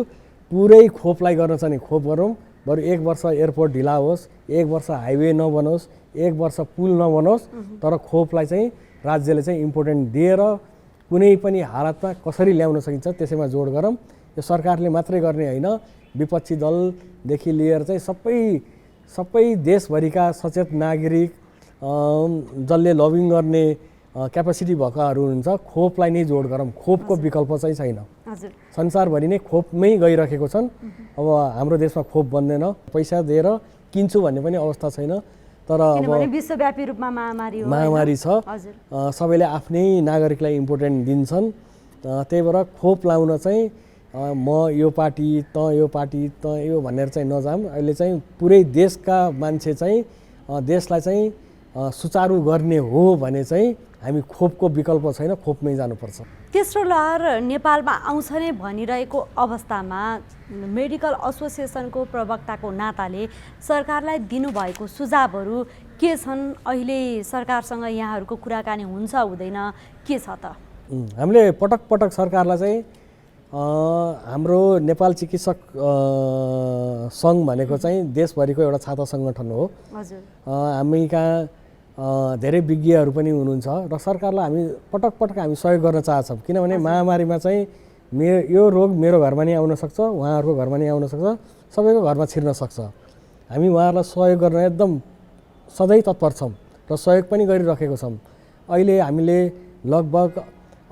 पुरै खोपलाई गर्न छ भने खोप गरौँ, बरु 1 वर्ष एयरपोर्ट ढिला होस्, 1 वर्ष हाइवे नबनोस्, 1 वर्ष पुल नबनोस्, तर खोपलाई चाहिँ राज्यले चाहिँ इम्पोर्टेन्ट दिएर कुनै पनि हालतमा कसरी ल्याउन सकिन्छ त्यसैमा जोड गरौँ। यो सरकारले मात्रै गर्ने होइन, विपक्षी दलदेखि लिएर चाहिँ सबै देशभरिका सचेत नागरिक जसले लबिङ गर्ने क्यापासिटी भएकाहरू हुन्छ, खोपलाई नै जोड गरौँ। खोपको विकल्प चाहिँ छैन। संसारभरि नै खोपमै गइरहेको छन्। अब हाम्रो देशमा खोप बन्दैन, पैसा दिएर किन्छु भन्ने पनि अवस्था छैन। तर अब विश्वव्यापी रूपमा महामारी छ, सबैले आफ्नै नागरिकलाई इम्पोर्टेन्ट दिन्छन्। त्यही भएर खोप लाउन चाहिँ म यो पार्टी त यो पार्टी त यो भनेर चाहिँ नजाम। अहिले चाहिँ पुरै देशका मान्छे चाहिँ देशलाई चाहिँ सुचारू गर्ने हो भने चाहिँ हामी खोपको विकल्प छैन, खोपमै जानुपर्छ। तेस्रो लहर नेपालमा आउँछ नै भनिरहेको अवस्थामा मेडिकल एसोसिएसनको प्रवक्ताको नाताले सरकारलाई दिनुभएको सुझावहरू के छन्? अहिले सरकारसँग यहाँहरूको कुराकानी हुन्छ हुँदैन, के छ त? हामीले पटक पटक सरकारलाई चाहिँ हाम्रो नेपाल चिकित्सक सङ्घ भनेको चाहिँ देशभरिको एउटा छाता सङ्गठन हो। हामी कहाँ धेरै विज्ञहरू पनि हुनुहुन्छ र सरकारलाई हामी पटक पटक हामी सहयोग गर्न चाहन्छौँ। किनभने महामारीमा चाहिँ यो रोग मेरो घरमा नि आउन सक्छ, उहाँहरूको घरमा नि आउन सक्छ, सबैको घरमा छिर्न सक्छ। हामी उहाँहरूलाई सहयोग गर्न एकदम सधैँ तत्पर छौँ र सहयोग पनि गरिरहेको छौँ। अहिले हामीले लगभग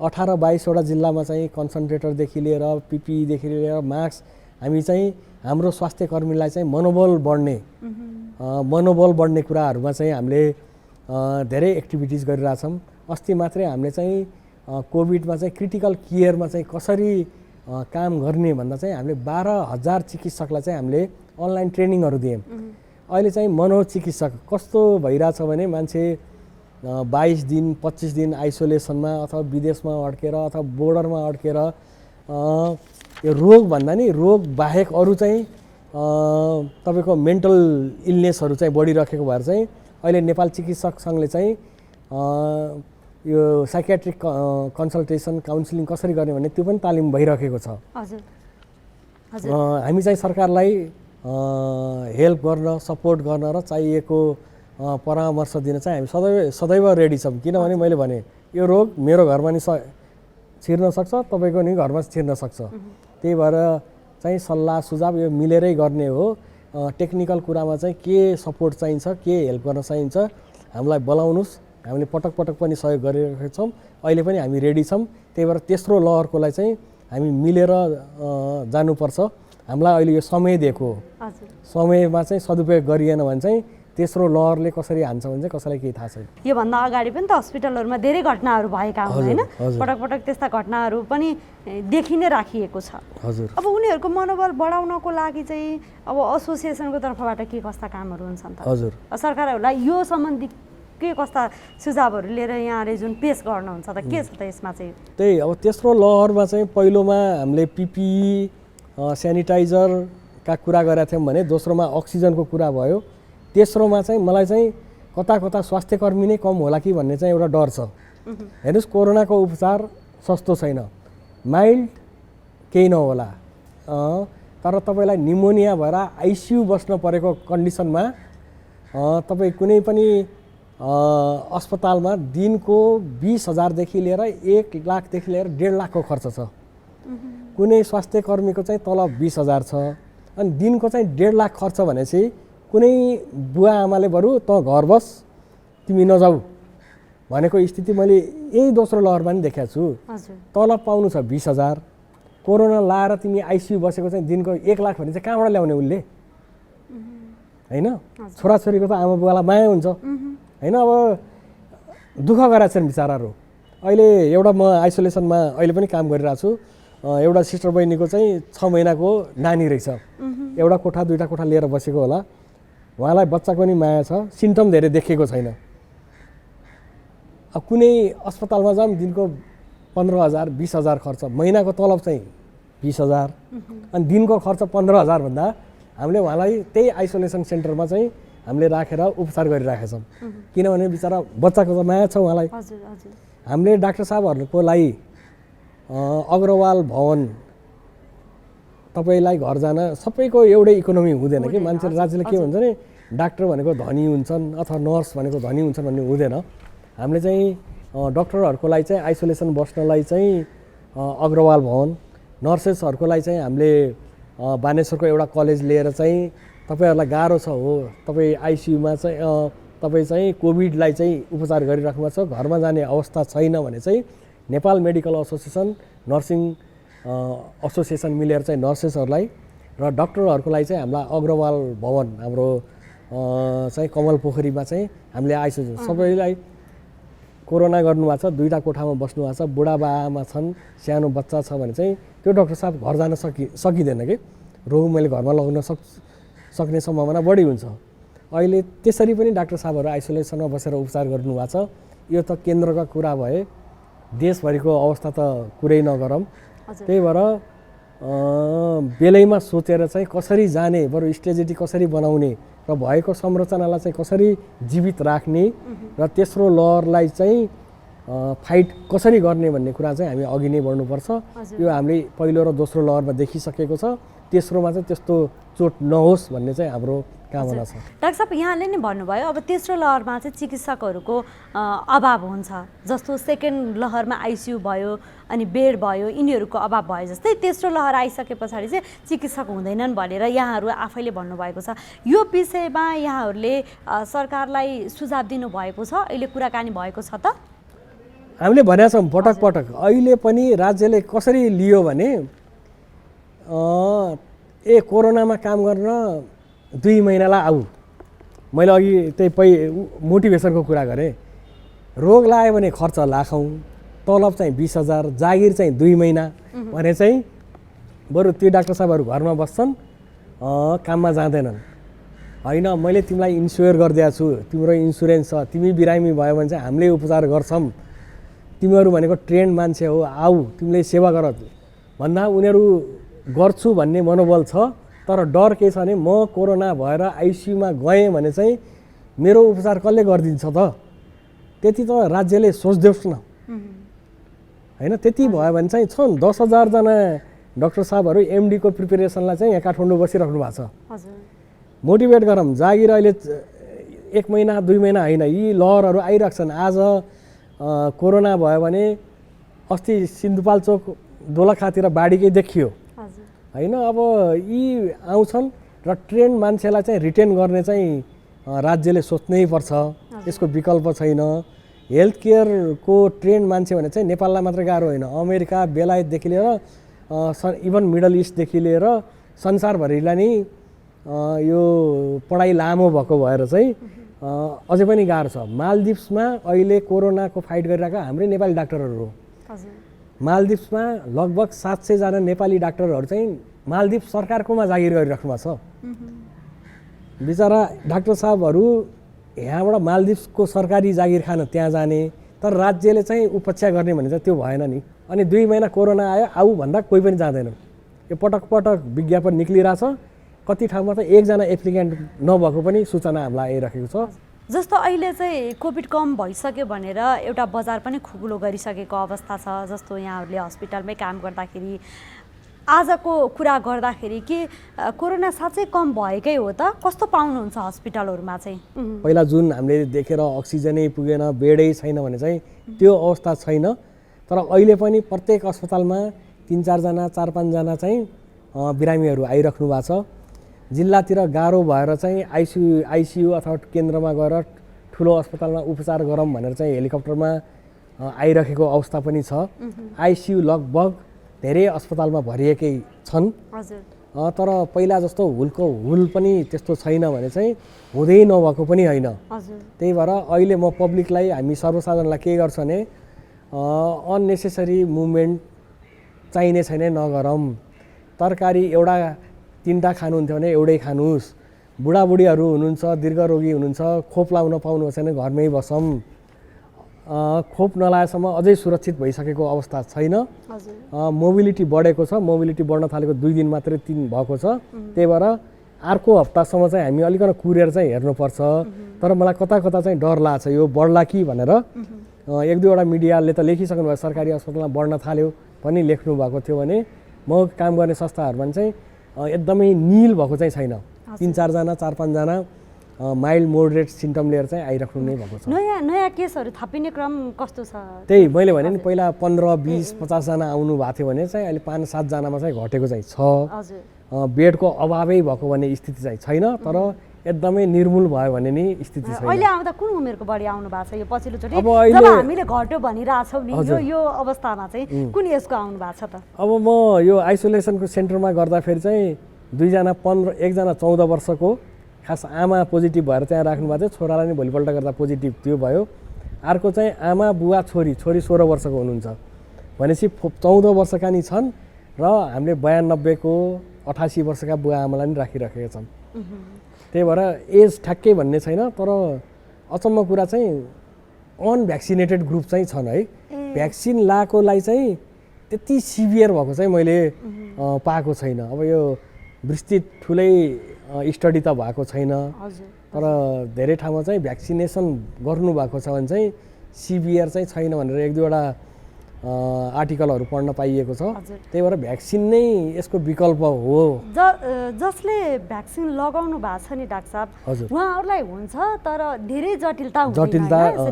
18-22वटा जिल्लामा चाहिँ कन्सन्ट्रेटरदेखि लिएर पिपीदेखि लिएर मास्क हामी चाहिँ हाम्रो स्वास्थ्य कर्मीलाई चाहिँ मनोबल बढ्ने कुराहरूमा चाहिँ हामीले धेरै एक्टिभिटिज गरिरहेछौँ। अस्ति मात्रै हामीले चाहिँ कोभिडमा चाहिँ क्रिटिकल केयरमा चाहिँ कसरी काम गर्ने भन्दा चाहिँ हामीले 12,000 चिकित्सकलाई चाहिँ हामीले अनलाइन ट्रेनिङहरू दियौँ। अहिले चाहिँ मनोचिकित्सक कस्तो भइरहेछ भने मान्छे 22 दिन 25 दिन आइसोलेसनमा अथवा विदेशमा अड्केर अथवा बोर्डरमा अड्केर यो रोग भन्दा नि रोग बाहेक अरू चाहिँ तपाईँको मेन्टल इलनेसहरू चाहिँ बढिरहेको भएर चाहिँ अहिले नेपाल चिकित्सक सङ्घले चाहिँ यो साइकियाट्रिक कन्सल्टेसन काउन्सिलिङ कसरी गर्ने भन्ने त्यो पनि तालिम भइरहेको छ। हामी चाहिँ सरकारलाई हेल्प गर्न, सपोर्ट गर्न र चाहिएको परामर्श दिन चाहिँ हामी सदैव रेडी छौँ। किनभने मैले भने यो रोग मेरो घरमा नि छिर्न सक्छ, तपाईँको नि घरमा छिर्न सक्छ। त्यही भएर चाहिँ सल्लाह सुझाव यो मिलेरै गर्ने हो। टेक्निकल कुरामा चाहिँ के सपोर्ट चाहिन्छ, के हेल्प गर्न चाहिन्छ हामीलाई बोलाउनुहोस्। हामीले पटक पटक पनि सहयोग गरिरहेका छौँ, अहिले पनि हामी रेडी छौँ। त्यही भएर तेस्रो लहरकोलाई चाहिँ हामी मिलेर जानुपर्छ। हामीलाई अहिले यो समय दिएको हो, समयमा चाहिँ सदुपयोग गरिएन भने चाहिँ तेस्रो लहरले कसरी हान्छ भने चाहिँ कसैलाई केही थाहा छैन। योभन्दा अगाडि पनि त हस्पिटलहरूमा धेरै घटनाहरू भएका हुन् होइन? पटक पटक त्यस्ता घटनाहरू पनि देखि नै राखिएको छ। अब उनीहरूको मनोबल बढाउनको लागि चाहिँ अब एसोसिएसनको तर्फबाट के कस्ता कामहरू हुन्छन् त? सरकारहरूलाई यो सम्बन्धी के कस्ता सुझावहरू लिएर यहाँले जुन पेस गर्नुहुन्छ त, के छ त यसमा चाहिँ? त्यही अब तेस्रो लहरमा चाहिँ पहिलोमा हामीले पिपी सेनिटाइजरका कुरा गरेका थियौँ भने दोस्रोमा अक्सिजनको कुरा भयो। तेस्रोमा चाहिँ मलाई चाहिँ कता कता स्वास्थ्य कर्मी नै कम होला कि भन्ने चाहिँ एउटा डर छ। हेर्नुहोस्, कोरोनाको उपचार सस्तो छैन, माइल्ड केही नहोला, तर तपाईँलाई निमोनिया भएर आइसियु बस्न परेको कन्डिसनमा तपाईँ कुनै पनि अस्पतालमा दिनको 20,000देखि लिएर 1 लाखदेखि लिएर 1.5 लाखको खर्च छ। कुनै स्वास्थ्य कर्मीको चाहिँ तलब 20,000 छ, अनि दिनको चाहिँ 1.5 लाख खर्च भनेपछि कुनै बुवा आमाले बरु त घर बस तिमी नजाऊ भनेको स्थिति मैले यही दोस्रो लहरमा पनि देखेको छु। तलब पाउनु छ 20,000, कोरोना लाएर तिमी आइसियु बसेको चाहिँ दिनको 1 लाख भने चाहिँ कहाँबाट ल्याउने उसले होइन? छोराछोरीको त आमा बुवालाई माया हुन्छ होइन? अब दुःख गरेका छन् बिचराहरू। अहिले एउटा म आइसोलेसनमा अहिले पनि काम गरिरहेको छु। एउटा सिस्टर बहिनीको चाहिँ 6 महिनाको नानी रहेछ, एउटा कोठा 2टा कोठा लिएर बसेको होला। उहाँलाई बच्चाको नि माया छ, सिम्टम धेरै देखिएको छैन। अब कुनै अस्पतालमा जाऊँ दिनको 15,000 20,000 खर्च, महिनाको तलब चाहिँ 20,000 अनि दिनको खर्च 15,000 भन्दा हामीले उहाँलाई त्यही आइसोलेसन सेन्टरमा चाहिँ हामीले राखेर उपचार गरिराखेका छौँ। किनभने बिचरा बच्चाको त माया छ उहाँलाई। हामीले डाक्टर साहबहरूको लागि अग्रवाल भवन तपाईँलाई घर जान सबैको एउटै इकोनोमी हुँदैन कि। मान्छे राज्यले के भन्छ भने डाक्टर भनेको धनी हुन्छन् अथवा नर्स भनेको धनी हुन्छन् भन्ने हुँदैन। हामीले चाहिँ डक्टरहरूको लागि चाहिँ आइसोलेसन बस्नलाई चाहिँ अग्रवाल भवन, नर्सेसहरूको लागि चाहिँ हामीले बानेश्वरको एउटा कलेज लिएर चाहिँ तपाईँहरूलाई गाह्रो छ हो, तपाईँ आइसियुमा चाहिँ तपाईँ चाहिँ कोभिडलाई चाहिँ उपचार गरिराख्नु भएको छ, घरमा जाने अवस्था छैन भने चाहिँ Nepal medical association, nursing association मिलेर चाहिँ नर्सेसहरूलाई र डक्टरहरूको लागि चाहिँ हामीलाई अग्रवाल भवन हाम्रो चाहिँ कमल पोखरीमा चाहिँ हामीले आइसोलेसन सबैलाई कोरोना गर्नुभएको छ, 2टा कोठामा बस्नु भएको छ, बुढाबामा छन्, सानो बच्चा छ भने चाहिँ त्यो डाक्टर साहब घर जान सकिँदैन कि। रोग मैले घरमा लगाउन सक्ने सम्भावना बढी हुन्छ। अहिले त्यसरी पनि डाक्टर साहबहरू आइसोलेसनमा बसेर उपचार गर्नुभएको छ। यो त केन्द्रका कुरा भए, देशभरिको अवस्था त कुरै नगरौँ। त्यही भएर बेलैमा सोचेर चाहिँ कसरी जाने, बरु स्ट्रेटेजी कसरी बनाउने र भएको संरचनालाई चाहिँ कसरी जीवित राख्ने र तेस्रो लहरलाई चाहिँ फाइट कसरी गर्ने भन्ने कुरा चाहिँ हामी अघि नै बढ्नुपर्छ। यो हामीले पहिलो र दोस्रो लहरमा देखिसकेको छ। तेस्रोमा चाहिँ त्यस्तो चोट नहोस् भन्ने चाहिँ हाम्रो कामना छ। डाक्टर साहब यहाँले नै भन्नुभयो अब तेस्रो लहरमा चाहिँ चिकित्सकहरूको अभाव हुन्छ, जस्तो सेकेन्ड लहरमा आइसियु भयो अनि बेड भयो, यिनीहरूको अभाव भयो जस्तै तेस्रो लहर आइसके पछाडि चाहिँ चिकित्सक हुँदैनन् भनेर यहाँहरू आफैले भन्नुभएको छ। यो विषयमा यहाँहरूले सरकारलाई सुझाव दिनुभएको छ, अहिले कुराकानी भएको छ त? हामीले भनेका छौँ पटक पटक। अहिले पनि राज्यले कसरी लियो भने कोरोनामा काम गर्न 2 महिनालाई आऊ। मैले अघि त्यही मोटिभेसनको कुरा गरेँ। रोग लाग्यो भने खर्च लाखौँ, तलब चाहिँ 20,000, जागिर चाहिँ 2 महिना भने चाहिँ बरु त्यो डाक्टर साहबहरू घरमा बस्छन्, काममा जाँदैनन्। होइन मैले तिमीलाई इन्स्योर गरिदिएको छु, तिम्रो इन्सुरेन्स छ, तिमी बिरामी भयो भने चाहिँ हामीले उपचार गर्छौँ, तिमीहरू भनेको ट्रेन्ड मान्छे हो, आऊ तिमीले सेवा गर भन्दा उनीहरू गर्छु भन्ने मनोबल छ। तर डर के छ भने म कोरोना भएर आइसियुमा गएँ भने चाहिँ मेरो उपचार कसले गरिदिन्छ त? त्यति त राज्यले सोचिदियोस् न होइन? त्यति भयो भने चाहिँ छन् 10,000 जना डाक्टर साहबहरू एमडीको प्रिपेरेसनलाई चाहिँ यहाँ काठमाडौँ बसिराख्नु भएको छ। मोटिभेट गरौँ। जागिर अहिले 1 महिना 2 महिना होइन, यी लहरहरू आइरहेछन्। आज कोरोना भयो भने अस्ति सिन्धुपाल्चोक दोलखातिर बाढीकै देखियो होइन? अब यी आउँछन् र ट्रेन मान्छेलाई चाहिँ रिटेन गर्ने चाहिँ राज्यले सोच्नै पर्छ, यसको विकल्प छैन। हेल्थ केयरको ट्रेन मान्छे भने चाहिँ नेपाललाई मात्र गाह्रो होइन, अमेरिका बेलायतदेखि लिएर इभन मिडल इस्टदेखि लिएर संसारभरिलाई नै यो पढाइ लामो भएको भएर चाहिँ अझै पनि गाह्रो छ। मालदिप्समा अहिले कोरोनाको फाइट गरिरहेको हाम्रै नेपाली डाक्टरहरू हो। मालदिप्समा लगभग 700 जना नेपाली डाक्टरहरू चाहिँ मालदिप्स सरकारकोमा जागिर गरिराख्नु भएको छ। बिचरा डाक्टर साहबहरू यहाँबाट मालदिप्सको सरकारी जागिर खान त्यहाँ जाने, तर राज्यले चाहिँ उपेक्षा गर्ने भने चाहिँ त्यो भएन नि। अनि 2 महिना कोरोना आयो आऊ भन्दा कोही पनि जाँदैनन्। यो पटक पटक विज्ञापन निक्लिरहेछ। कति ठाउँमा त 1 जना एप्लिकेन्ट नभएको पनि सूचना हामीलाई आइरहेको छ। जस्तो अहिले चाहिँ कोभिड कम भइसक्यो भनेर एउटा बजार पनि खुकुलो गरिसकेको अवस्था छ। जस्तो यहाँहरूले हस्पिटलमै काम गर्दाखेरि आजको कुरा गर्दाखेरि के कोरोना साँच्चै कम भएकै हो त? कस्तो पाउनुहुन्छ हस्पिटलहरूमा चाहिँ? पहिला जुन हामीले देखेर अक्सिजनै पुगेन, बेडै छैन भने चाहिँ त्यो अवस्था छैन। तर अहिले पनि प्रत्येक अस्पतालमा 3-4 जना 4-5 जना चाहिँ बिरामीहरू आइराख्नु भएको छ। जिल्लातिर गाह्रो भएर चाहिँ आइसियु अथवा केन्द्रमा गएर ठुलो अस्पतालमा उपचार गरौँ भनेर चाहिँ हेलिकप्टरमा आइरहेको अवस्था पनि छ। आइसियु लगभग धेरै अस्पतालमा भरिएकै छन्। तर पहिला जस्तो हुलको हुल पनि त्यस्तो छैन भने चाहिँ हुँदै नभएको पनि होइन। त्यही भएर अहिले म पब्लिकलाई हामी सर्वसाधारणलाई के गर्छ भने अननेसेसरी मुभमेन्ट चाहिने छैन नगरौँ। तरकारी एउटा 3टा खानुहुन्थ्यो भने एउटै खानुहोस्। बुढाबुढीहरू हुनुहुन्छ, दीर्घरोगी हुनुहुन्छ, खोप लाउन पाउनु छैन घरमै बसौँ। खोप नलाएसम्म अझै सुरक्षित भइसकेको अवस्था छैन। मोबिलिटी बढेको छ। मोबिलिटी बढ्न थालेको 2 दिन मात्रै 3 भएको छ। त्यही भएर अर्को हप्तासम्म चाहिँ हामी अलिकति कुरेर चाहिँ हेर्नुपर्छ। तर मलाई कता कता चाहिँ डर लाग्छ यो बढ्ला कि भनेर। 1-2वटा मिडियाले त लेखिसक्नु भयो सरकारी अस्पतालमा बढ्न थाल्यो पनि लेख्नु भएको थियो भने म काम गर्ने संस्थाहरूमा चाहिँ एकदमै निल भएको चाहिँ छैन। 3-4 जना 4-5 जना माइल्ड मोडरेट सिम्टम लिएर चाहिँ आइराख्नु नै भएको छ। नयाँ केसहरू थपिने क्रम कस्तो छ? त्यही मैले भने नि पहिला 15, 20, 50 जना आउनु भएको थियो भने चाहिँ अहिले 5-7 जनामा चाहिँ घटेको चाहिँ छ। बेडको अभावै भएको भन्ने स्थिति चाहिँ छैन। तर एकदमै निर्मूल भयो भने नि स्थिति छैन। अहिले आउँदा कुन उमेरको बढी आउनु भएको छ यो पछिल्लोचोटि जब हामीले घट्यो भनिरहेछौँ नि यो अवस्थामा चाहिँ कुन एजको आउनु भएको छ त? अब म यो आइसोलेसनको सेन्टरमा गर्दाखेरि चाहिँ 2 जना 15, 1 जना 14 वर्षको खास आमा पोजिटिभ भएर त्यहाँ राख्नु भएको थियो। छोरालाई नि भोलिपल्ट गर्दा पोजिटिभ त्यो भयो। अर्को चाहिँ आमा बुवा छोरी 16 वर्षको हुनुहुन्छ भनेपछि 14 वर्षका नि छन् र हामीले 92 को 88 वर्षका बुवा आमालाई नि राखिराखेका छौँ। त्यही भएर एज ठ्याक्कै भन्ने छैन। तर अचम्म कुरा चाहिँ अनभ्याक्सिनेटेड ग्रुप चाहिँ छन् है। भ्याक्सिन लाएकोलाई चाहिँ त्यति सिभियर भएको चाहिँ मैले पाएको छैन। अब यो विस्तृत ठुलै स्टडी त भएको छैन। तर धेरै ठाउँमा चाहिँ भ्याक्सिनेसन गर्नुभएको छ भने चाहिँ सिभियर चाहिँ छैन भनेर 1-2वटा आर्टिकलहरू पढ्न पाइएको छ। त्यही भएर भ्याक्सिन नै यसको विकल्प हो। जसले भ्याक्सिन लगाउनु भएको छ नि डाक्टर साहब उहाँहरूलाई हुन्छ तर धेरै जटिलता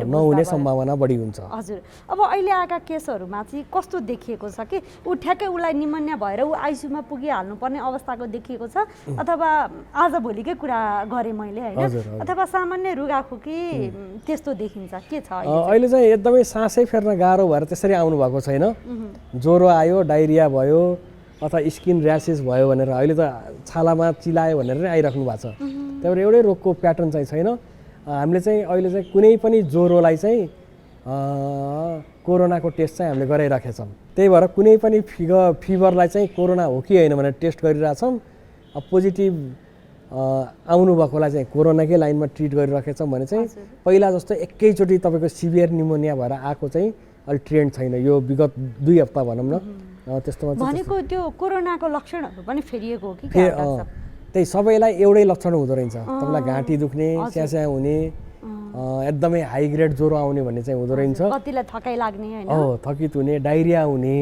नहुने सम्भावना बढी हुन्छ। हजुर अब अहिले आएका केसहरूमा चाहिँ कस्तो देखिएको छ कि ऊ ठ्याक्कै उसलाई निमोनिया भएर ऊ आइसियुमा पुगिहाल्नुपर्ने अवस्थाको देखिएको छ अथवा आज भोलिकै कुरा गरेँ मैले होइन अथवा सामान्य रुगाखोकी त्यस्तो देखिन्छ के छ? अहिले चाहिँ एकदमै सासै फेर्न गाह्रो भएर त्यसरी आउनु भएको छैन। ज्वरो आयो, डायरिया भयो अथवा स्किन र्यासेस भयो भनेर अहिले त छालामा चिलायो भनेर नै आइराख्नु भएको छ। त्यही भएर एउटै रोगको प्याटर्न चाहिँ छैन। हामीले चाहिँ अहिले चाहिँ कुनै पनि ज्वरोलाई चाहिँ कोरोनाको टेस्ट चाहिँ हामीले गराइराखेका छौँ। त्यही भएर कुनै पनि फिभरलाई चाहिँ कोरोना हो कि होइन भनेर टेस्ट गरिरहेछौँ। अब पोजिटिभ आउनु भएकोलाई चाहिँ कोरोनाकै लाइनमा ट्रिट गरिराखेका छौँ भने चाहिँ पहिला जस्तो एकैचोटि तपाईँको सिभियर निमोनिया भएर आएको चाहिँ अहिले ट्रेन्ड छैन। यो विगत 2 हप्ता भनौँ न त्यस्तोमा भनेको त्यो कोरोनाको लक्षणहरू पनि फेरिएको हो कि? त्यही सबैलाई एउटै लक्षण हुँदो रहेछ। तपाईँलाई घाँटी दुख्ने, स्यास्या हुने, एकदमै हाई ग्रेड ज्वरो आउने भन्ने चाहिँ हुँदो रहेछ। कतिलाई थकाइ लाग्ने होइन, थकित हुने, डायरिया हुने,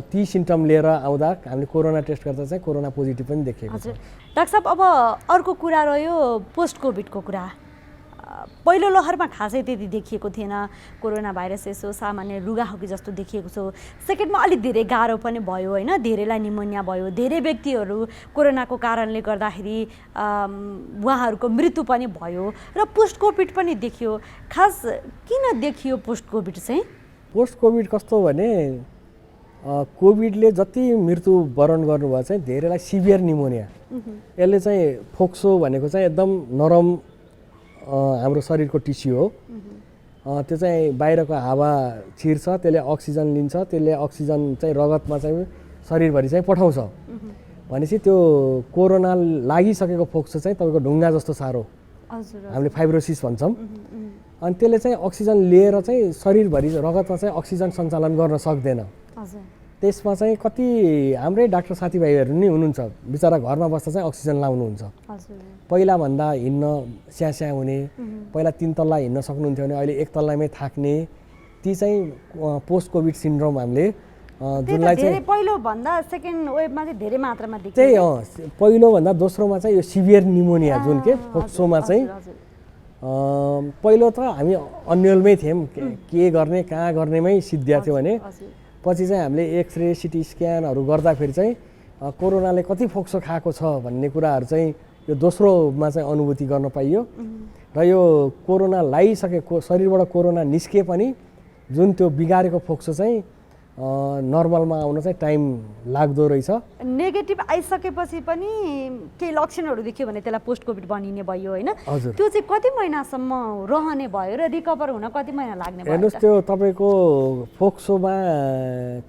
ती सिम्टम लिएर आउँदा हामीले कोरोना टेस्ट गर्दा चाहिँ कोरोना पोजिटिभ पनि देखिएको छ। डाक्टर साहब अब अर्को कुरा रह्यो पोस्ट कोभिडको कुरा। पहिलो लहरमा खासै त्यति देखिएको थिएन। कोरोना भाइरस यसो सामान्य रुगाखोकी जस्तो देखिएको छ। सेकेन्डमा अलिक धेरै गाह्रो पनि भयो होइन, धेरैलाई निमोनिया भयो, धेरै व्यक्तिहरू कोरोनाको कारणले गर्दाखेरि उहाँहरूको मृत्यु पनि भयो र पोस्ट कोभिड पनि देखियो। खास किन देखियो पोस्ट कोभिड चाहिँ? पोस्ट कोभिड कस्तो भने कोभिडले जति मृत्यु वरण गर्नुभयो चाहिँ धेरैलाई सिभियर निमोनिया। यसले चाहिँ फोक्सो भनेको चाहिँ एकदम नरम हाम्रो शरीरको टिस्यु हो। त्यो चाहिँ बाहिरको हावा छिर्छ, त्यसले अक्सिजन लिन्छ, त्यसले अक्सिजन चाहिँ रगतमा चाहिँ शरीरभरि चाहिँ पठाउँछ। भनेपछि त्यो कोरोना लागिसकेको फोक्सो चाहिँ तपाईँको ढुङ्गा जस्तो साह्रो, हामीले फाइब्रोसिस भन्छौँ। अनि त्यसले चाहिँ अक्सिजन लिएर चाहिँ शरीरभरि रगतमा चाहिँ अक्सिजन सञ्चालन गर्न सक्दैन। त्यसमा चाहिँ कति हाम्रै डाक्टर साथीभाइहरू नि हुनुहुन्छ बिचरा घरमा बस्दा चाहिँ अक्सिजन लाउनुहुन्छ। पहिला भन्दा हिँड्न स्यास्या हुने, पहिला 3 तल्ला हिँड्न सक्नुहुन्थ्यो भने अहिले 1 तल्लामै थाक्ने, ती चाहिँ पोस्ट कोभिड सिन्ड्रोम हामीले जुनलाई चाहिँ पहिलो भन्दा सेकेन्ड वेभमा चाहिँ धेरै मात्रामा देखियो। त्यही पहिलो भन्दा दोस्रोमा चाहिँ यो सिभियर निमोनिया जुन के फोक्सोमा चाहिँ पहिलो त हामी अन्यलमै थियौँ, के गर्ने कहाँ गर्नेमै सिद्धिया थियो भने पछि चाहिँ हामीले एक्सरे सिटी स्क्यानहरू गर्दाखेरि चाहिँ कोरोनाले कति फोक्सो खाएको छ भन्ने कुराहरू चाहिँ यो दोस्रोमा चाहिँ अनुभूति गर्न पाइयो। र यो कोरोना लगाइसकेको शरीरबाट कोरोना निस्के पनि जुन त्यो बिगारेको फोक्सो चाहिँ नर्मलमा आउन चाहिँ टाइम लाग्दो रहेछ। नेगेटिभ आइसकेपछि पनि केही लक्षणहरू देखियो भने त्यसलाई पोस्ट कोभिड बनिने भयो होइन, हजुर। त्यो चाहिँ कति महिनासम्म रहने भयो र रिकभर हुन कति महिना लाग्ने भयो? हेर्नुहोस् त्यो तपाईँको फोक्सोमा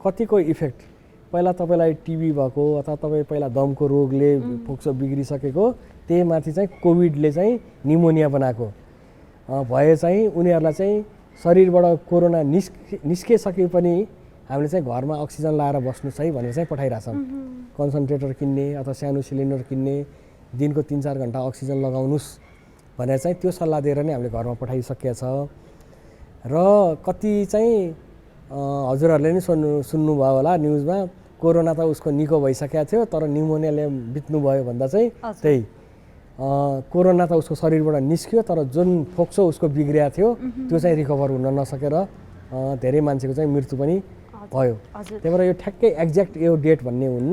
कतिको इफेक्ट, पहिला तपाईँलाई टिबी भएको अथवा तपाईँ पहिला दमको रोगले फोक्सो बिग्रिसकेको, त्यही माथि चाहिँ कोभिडले चाहिँ निमोनिया बनाएको भए चाहिँ उनीहरूलाई चाहिँ शरीरबाट कोरोना निस्किसके पनि हामीले चाहिँ घरमा अक्सिजन लाएर बस्नुहोस् है भनेर चाहिँ पठाइरहेछौँ। कन्सन्ट्रेटर किन्ने अथवा सानो सिलिन्डर किन्ने, दिनको 3-4 घन्टा अक्सिजन लगाउनुहोस् भनेर चाहिँ त्यो सल्लाह दिएर नै हामीले घरमा पठाइसकेका छ। र कति चाहिँ हजुरहरूले नि सुन्नुभयो होला न्युजमा, कोरोना त उसको निको भइसकेको थियो तर निमोनियाले बित्नुभयो भन्दा चाहिँ त्यही कोरोना त उसको शरीरबाट निस्क्यो तर जुन फोक्सो उसको बिग्रिएको थियो त्यो चाहिँ रिकभर हुन नसकेर धेरै मान्छेको चाहिँ मृत्यु पनि भयो। त्यही भएर यो ठ्याक्कै एक्ज्याक्ट यो डेट भन्ने हुन्न,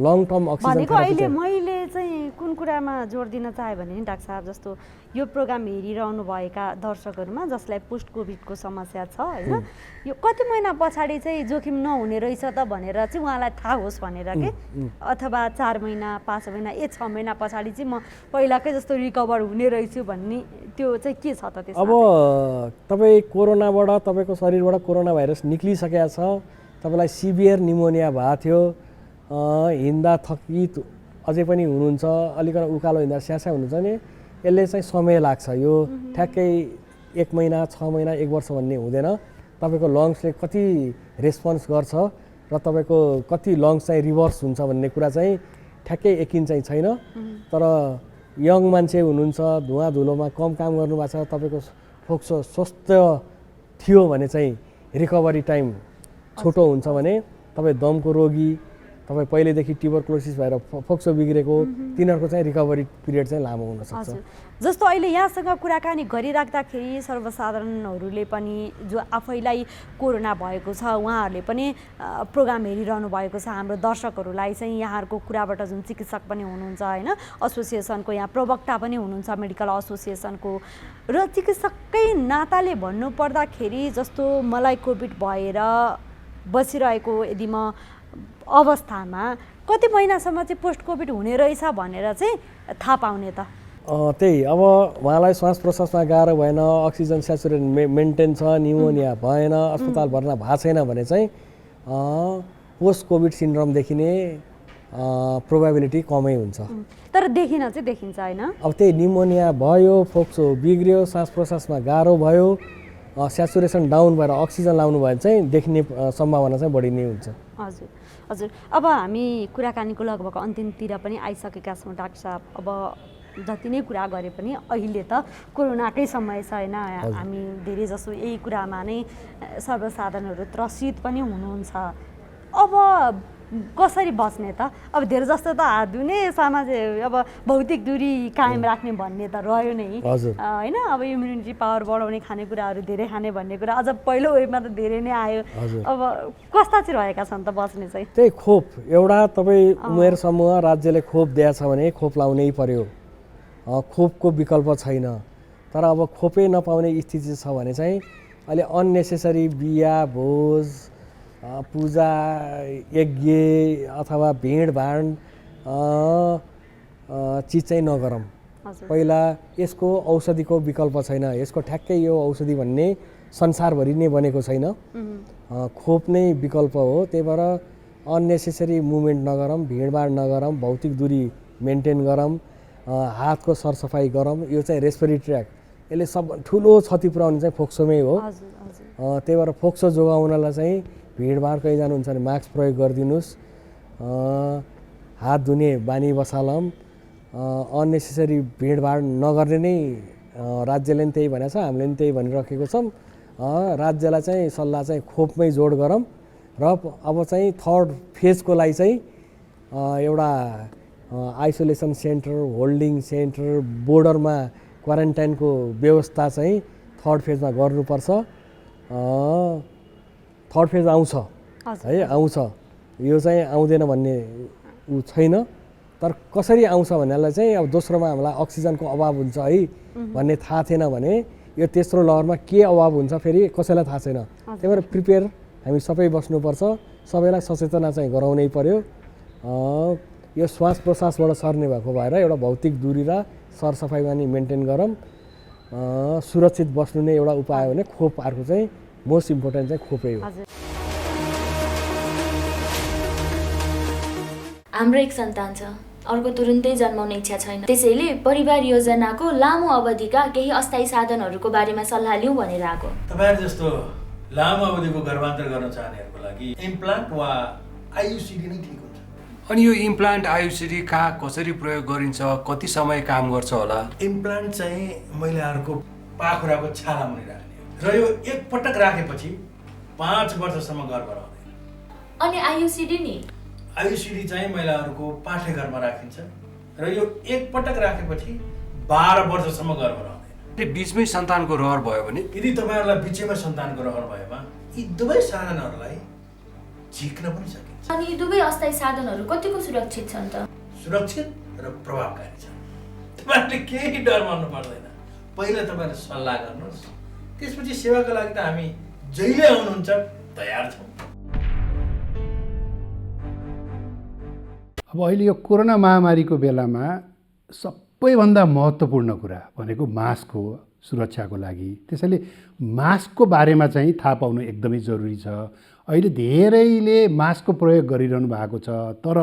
लङ टर्म अक्सिजन भनेको अहिले मैले चाहिँ कुन कुरामा जोड दिन चाहे भने नि डाक्टर साहब, जस्तो यो प्रोग्राम हेरिरहनु भएका दर्शकहरूमा जसलाई पोस्ट कोभिडको समस्या छ होइन, यो कति महिना पछाडि चाहिँ जोखिम नहुने रहेछ त भनेर चाहिँ उहाँलाई थाहा होस् भनेर के, अथवा 4 महिना 5 महिना 6 महिना पछाडि चाहिँ म पहिलाकै जस्तो रिकभर हुने रहेछु भन्ने त्यो चाहिँ के छ त? त्यसमा अब तपाईँ कोरोनाबाट तपाईँको शरीरबाट कोरोना भाइरस निक्लिसकेको छ, तपाईँलाई सिभियर निमोनिया भएको थियो, हिँड्दा थकित अझै पनि हुनुहुन्छ, अलिकति उकालो हिँड्दा स्यास्या हुनुहुन्छ नि, यसले चाहिँ समय लाग्छ। यो ठ्याक्कै 1 महिना 6 महिना 1 वर्ष भन्ने हुँदैन। तपाईँको लङ्सले कति रेस्पोन्स गर्छ र तपाईँको कति लङ्स चाहिँ रिभर्स हुन्छ भन्ने कुरा चाहिँ ठ्याक्कै यकिन चाहिँ छैन। तर यङ मान्छे हुनुहुन्छ, धुवा धुलोमा कम काम गर्नुभएको छ, तपाईँको फोक्सो स्वस्थ थियो भने चाहिँ रिकभरी टाइम छोटो हुन्छ भने तपाईँ दमको रोगी, तपाईँ पहिलेदेखि ट्युबरक्लोसिस भएर फोक्सो बिग्रेको, तिनीहरूको चाहिँ रिकभरी पिरियड चाहिँ लामो हुनसक्छ। जस्तो अहिले यहाँसँग कुराकानी गरिराख्दाखेरि सर्वसाधारणहरूले पनि जो आफैलाई कोरोना भएको छ उहाँहरूले पनि प्रोग्राम हेरिरहनु भएको छ, हाम्रो दर्शकहरूलाई चाहिँ यहाँहरूको कुराबाट जुन चिकित्सक पनि हुनुहुन्छ होइन, एसोसिएसनको यहाँ प्रवक्ता पनि हुनुहुन्छ मेडिकल एसोसिएसनको, र चिकित्सकै नाताले भन्नुपर्दाखेरि जस्तो मलाई कोभिड भएर बसिरहेको यदि म अवस्थामा कति महिनासम्म चाहिँ पोस्ट कोभिड हुने रहेछ भनेर चाहिँ थाहा पाउने त? त्यही अब उहाँलाई श्वास प्रश्वासमा गाह्रो भएन, अक्सिजन सेचुरेसन मेन्टेन छ, निमोनिया भएन, अस्पताल भर्ना भएको छैन भने चाहिँ पोस्ट कोभिड सिन्ड्रोम देखिने प्रोबेबिलिटी कमै हुन्छ। तर देखिन चाहिँ देखिन्छ होइन? अब त्यही निमोनिया भयो, फोक्सो बिग्रियो, श्वास प्रश्वासमा गाह्रो भयो, सेचुरेसन डाउन भएर अक्सिजन लाउनु भयो भने चाहिँ देखिने सम्भावना चाहिँ बढी नै हुन्छ। हजुर हजुर। अब हामी कुराकानीको लगभग अन्तिमतिर पनि आइसकेका छौँ डाक्टर साहब। अब जति नै कुरा गरे पनि अहिले त कोरोनाकै समय छ होइन, हामी धेरै जसो यही कुरामा नै सर्वसाधारणहरू त्रसित पनि हुनुहुन्छ। अब कसरी बस्ने त? अब धेरै जस्तो त हात धुने, सामाजिक अब भौतिक दूरी कायम राख्ने भन्ने त रह्यो नै होइन। अब इम्युनिटी पावर बढाउने खानेकुराहरू धेरै खाने भन्ने कुरा अझ पहिलो वेभमा त धेरै नै आयो। अब कस्ता चाहिँ रहेका छन् त बस्ने चाहिँ? त्यही खोप एउटा तपाईँ उमेर समूह राज्यले खोप दिएछ भने खोप लाउनै पर्यो, खोपको विकल्प छैन। तर अब खोपै नपाउने स्थिति छ भने चाहिँ अहिले अननेसेसरी बिहा भोज पूजा यज्ञ अथवा भिडभाड चिज चाहिँ नगरौँ। पहिला यसको औषधिको विकल्प छैन, यसको ठ्याक्कै यो औषधि भन्ने संसारभरि नै बनेको छैन, खोप नै विकल्प हो। त्यही भएर अननेसेसरी मुभमेन्ट नगरौँ, भिडभाड नगरौँ, भौतिक दूरी मेन्टेन गरौँ, हातको सरसफाइ गरौँ। यो चाहिँ रेस्पिरेटरी ट्र्याक, यसले सब ठुलो क्षति पुर्याउने चाहिँ फोक्सोमै हो। त्यही भएर फोक्सो जोगाउनलाई चाहिँ भिडभाड कहीँ जानुहुन्छ भने मास्क प्रयोग गरिदिनुहोस्, हात धुने बानी बसालौँ, अननेसेसरी भिडभाड नगर्ने नै राज्यले पनि त्यही भनेको छ, हामीले पनि त्यही भनिराखेको छौँ। राज्यलाई चाहिँ सल्लाह चाहिँ खोपमै जोड गरौँ र अब चाहिँ थर्ड फेजको लागि चाहिँ एउटा आइसोलेसन सेन्टर, होल्डिङ सेन्टर, बोर्डरमा क्वारेन्टाइनको व्यवस्था चाहिँ थर्ड फेजमा गर्नुपर्छ। थर्ड फेज आउँछ है, आउँछ, यो चाहिँ आउँदैन भन्ने ऊ छैन। तर कसरी आउँछ भन्नेलाई चाहिँ अब दोस्रोमा हामीलाई अक्सिजनको अभाव हुन्छ है भन्ने थाहा थिएन भने यो तेस्रो लहरमा के अभाव हुन्छ फेरि कसैलाई थाहा छैन। त्यही भएर प्रिपेयर हामी सबै बस्नुपर्छ, सबैलाई सचेतना चाहिँ गराउनै पर्यो। यो श्वास प्रश्वासबाट सर्ने भएको भएर एउटा भौतिक दूरी र सरसफाइ पनि मेन्टेन गरौँ। सुरक्षित बस्नु नै एउटा उपाय हो भने खोप अर्को चाहिँ मोस्ट इम्पोर्टेन्ट चाहिँ खोपै हो। हाम्रो एक सन्तान छ, अर्को तुरुन्तै जन्माउने इच्छा छैन। त्यसैले परिवार योजनाको लामो अवधिका केही अस्थायी साधनहरूको बारेमा सल्लाह लिउँ भनेर आएको। तपाईहरु जस्तो लामो अवधिको गर्भान्तर गर्न चाहनेहरूको लागि इम्प्लान्ट वा आयुसिडी नै ठिक हुन्छ। अनि यो इम्प्लान्ट आयुसिडी कहाँ कसरी प्रयोग गरिन्छ, कति समय काम गर्छ होला? इम्प्लान्ट चाहिँ महिलाहरूको पाखुराको छाला मुनि राख्ने र यो एक पटक राखेपछि 5 वर्षसम्म गर्भ रहँदैन। अनि आयुसिडी नि? आयुसिडी चाहिँ महिलाहरूको पाठेघरमा राखिन्छ र यो एक पटक राखेपछि 12 वर्षसम्म गर्भ रहँदैन। बीचमै सन्तानको रहर भयो भने? यदि तपाईहरुलाई बीचैमा सन्तानको रहर भएमा यी दुवै साधनहरूलाई झिक्न पनि सकिन्छ। अनि यी दुवै अस्थायी साधनहरू कतिको सुरक्षित छन् त? सुरक्षित र प्रभावकारी छन्। तपाईहरुले केही डर मान्नु पर्दैन। पहिला तपाईहरु सल्लाह गर्नुहोस्, त्यसपछि सेवाको लागि त हामी जहिले आउनुहुन्छ तयार छौँ। अब अहिले यो कोरोना महामारीको बेलामा सबैभन्दा महत्त्वपूर्ण कुरा भनेको मास्क हो सुरक्षाको लागि। त्यसैले मास्कको बारेमा चाहिँ थाहा पाउनु एकदमै जरुरी छ। अहिले धेरैले मास्कको प्रयोग गरिरहनु भएको छ, तर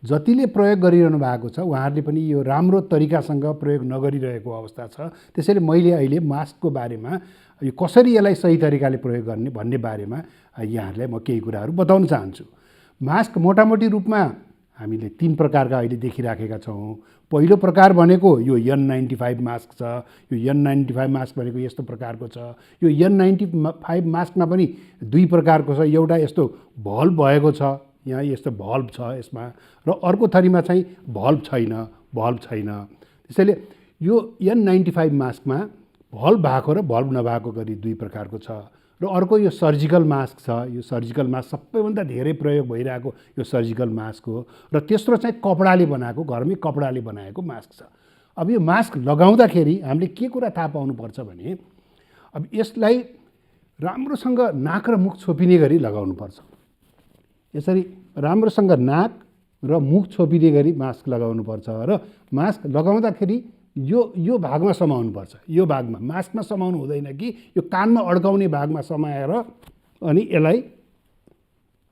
जतिले प्रयोग गरिरहनु भएको छ उहाँहरूले पनि यो राम्रो तरिकासँग प्रयोग नगरिरहेको अवस्था छ। त्यसैले मैले अहिले मास्कको बारेमा यो कसरी यसलाई सही तरिकाले प्रयोग गर्ने भन्ने बारेमा यहाँहरूलाई म केही कुराहरू बताउन चाहन्छु। मास्क मोटामोटी रूपमा हामीले 3 प्रकारका अहिले देखिराखेका छौँ। पहिलो प्रकार भनेको यो N95 मास्क छ। यो N95 मास्क भनेको यस्तो प्रकारको छ। यो N95 मास्कमा पनि 2 प्रकारको छ। एउटा यस्तो भल्भ भएको छ, यहाँ यस्तो भल्भ छ यसमा, र अर्को थरीमा चाहिँ भल्भ छैन। त्यसैले यो N95 मास्कमा भल्भ भएको र भल्भ नभएको गरी 2 प्रकारको छ। र अर्को यो सर्जिकल मास्क छ। यो सर्जिकल मास्क सबैभन्दा धेरै प्रयोग भइरहेको यो सर्जिकल मास्क हो। र तेस्रो चाहिँ कपडाले बनाएको, घरमै कपडाले बनाएको मास्क छ। अब यो मास्क लगाउँदाखेरि हामीले के कुरा थाहा पाउनुपर्छ भने अब यसलाई राम्रोसँग नाक र मुख छोपिने गरी लगाउनुपर्छ। यसरी राम्रोसँग नाक र मुख छोपिने गरी मास्क लगाउनुपर्छ र मास्क लगाउँदाखेरि यो भागमा समाउनुपर्छ। यो भागमा मास्कमा समाउनु हुँदैन कि यो कानमा अड्काउने भागमा समाएर अनि यसलाई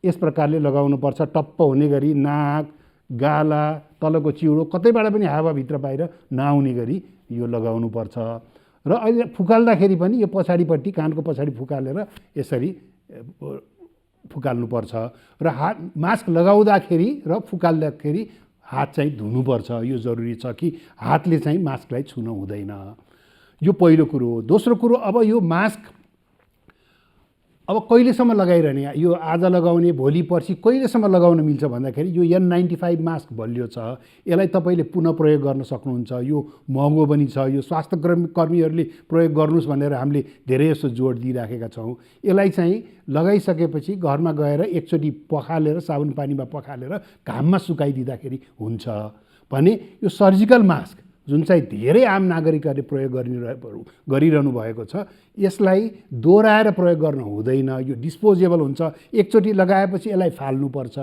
यस प्रकारले लगाउनुपर्छ। टप्प हुने गरी नाक, गाला, तलको चिउडो कतैबाट पनि हावाभित्र बाहिर नआउने गरी यो लगाउनुपर्छ। र अहिले फुकाल्दाखेरि पनि यो पछाडिपट्टि कानको पछाडि फुकालेर यसरी फुकाल्नुपर्छ। र मास्क लगाउँदाखेरि र फुकाल्दाखेरि हात चाहिँ धुनुपर्छ। यो जरुरी छ कि हातले चाहिँ मास्कलाई छुन हुँदैन। यो पहिलो कुरो हो। दोस्रो कुरो, अब यो मास्क अब कहिलेसम्म लगाइरहने? यो आज लगाउने, भोलि पर्सि कहिलेसम्म लगाउन मिल्छ भन्दाखेरि यो N95 मास्क बलियो छ। यसलाई तपाईँले पुनः प्रयोग गर्न सक्नुहुन्छ। यो महँगो पनि छ। यो स्वास्थ्य कर्मीहरूले प्रयोग गर्नुहोस् भनेर हामीले धेरै जस्तो जोड दिइराखेका छौँ। यसलाई चाहिँ लगाइसकेपछि घरमा गएर एकचोटि पखालेर साबुन पानीमा पखालेर घाममा सुकाइदिँदाखेरि हुन्छ भने यो सर्जिकल मास्क जुन चाहिँ धेरै आम नागरिकहरूले प्रयोग गरिरहनु भएको छ, यसलाई दोहोऱ्याएर प्रयोग गर्न हुँदैन। यो डिस्पोजेबल हुन्छ। एकचोटि लगाएपछि यसलाई फाल्नुपर्छ।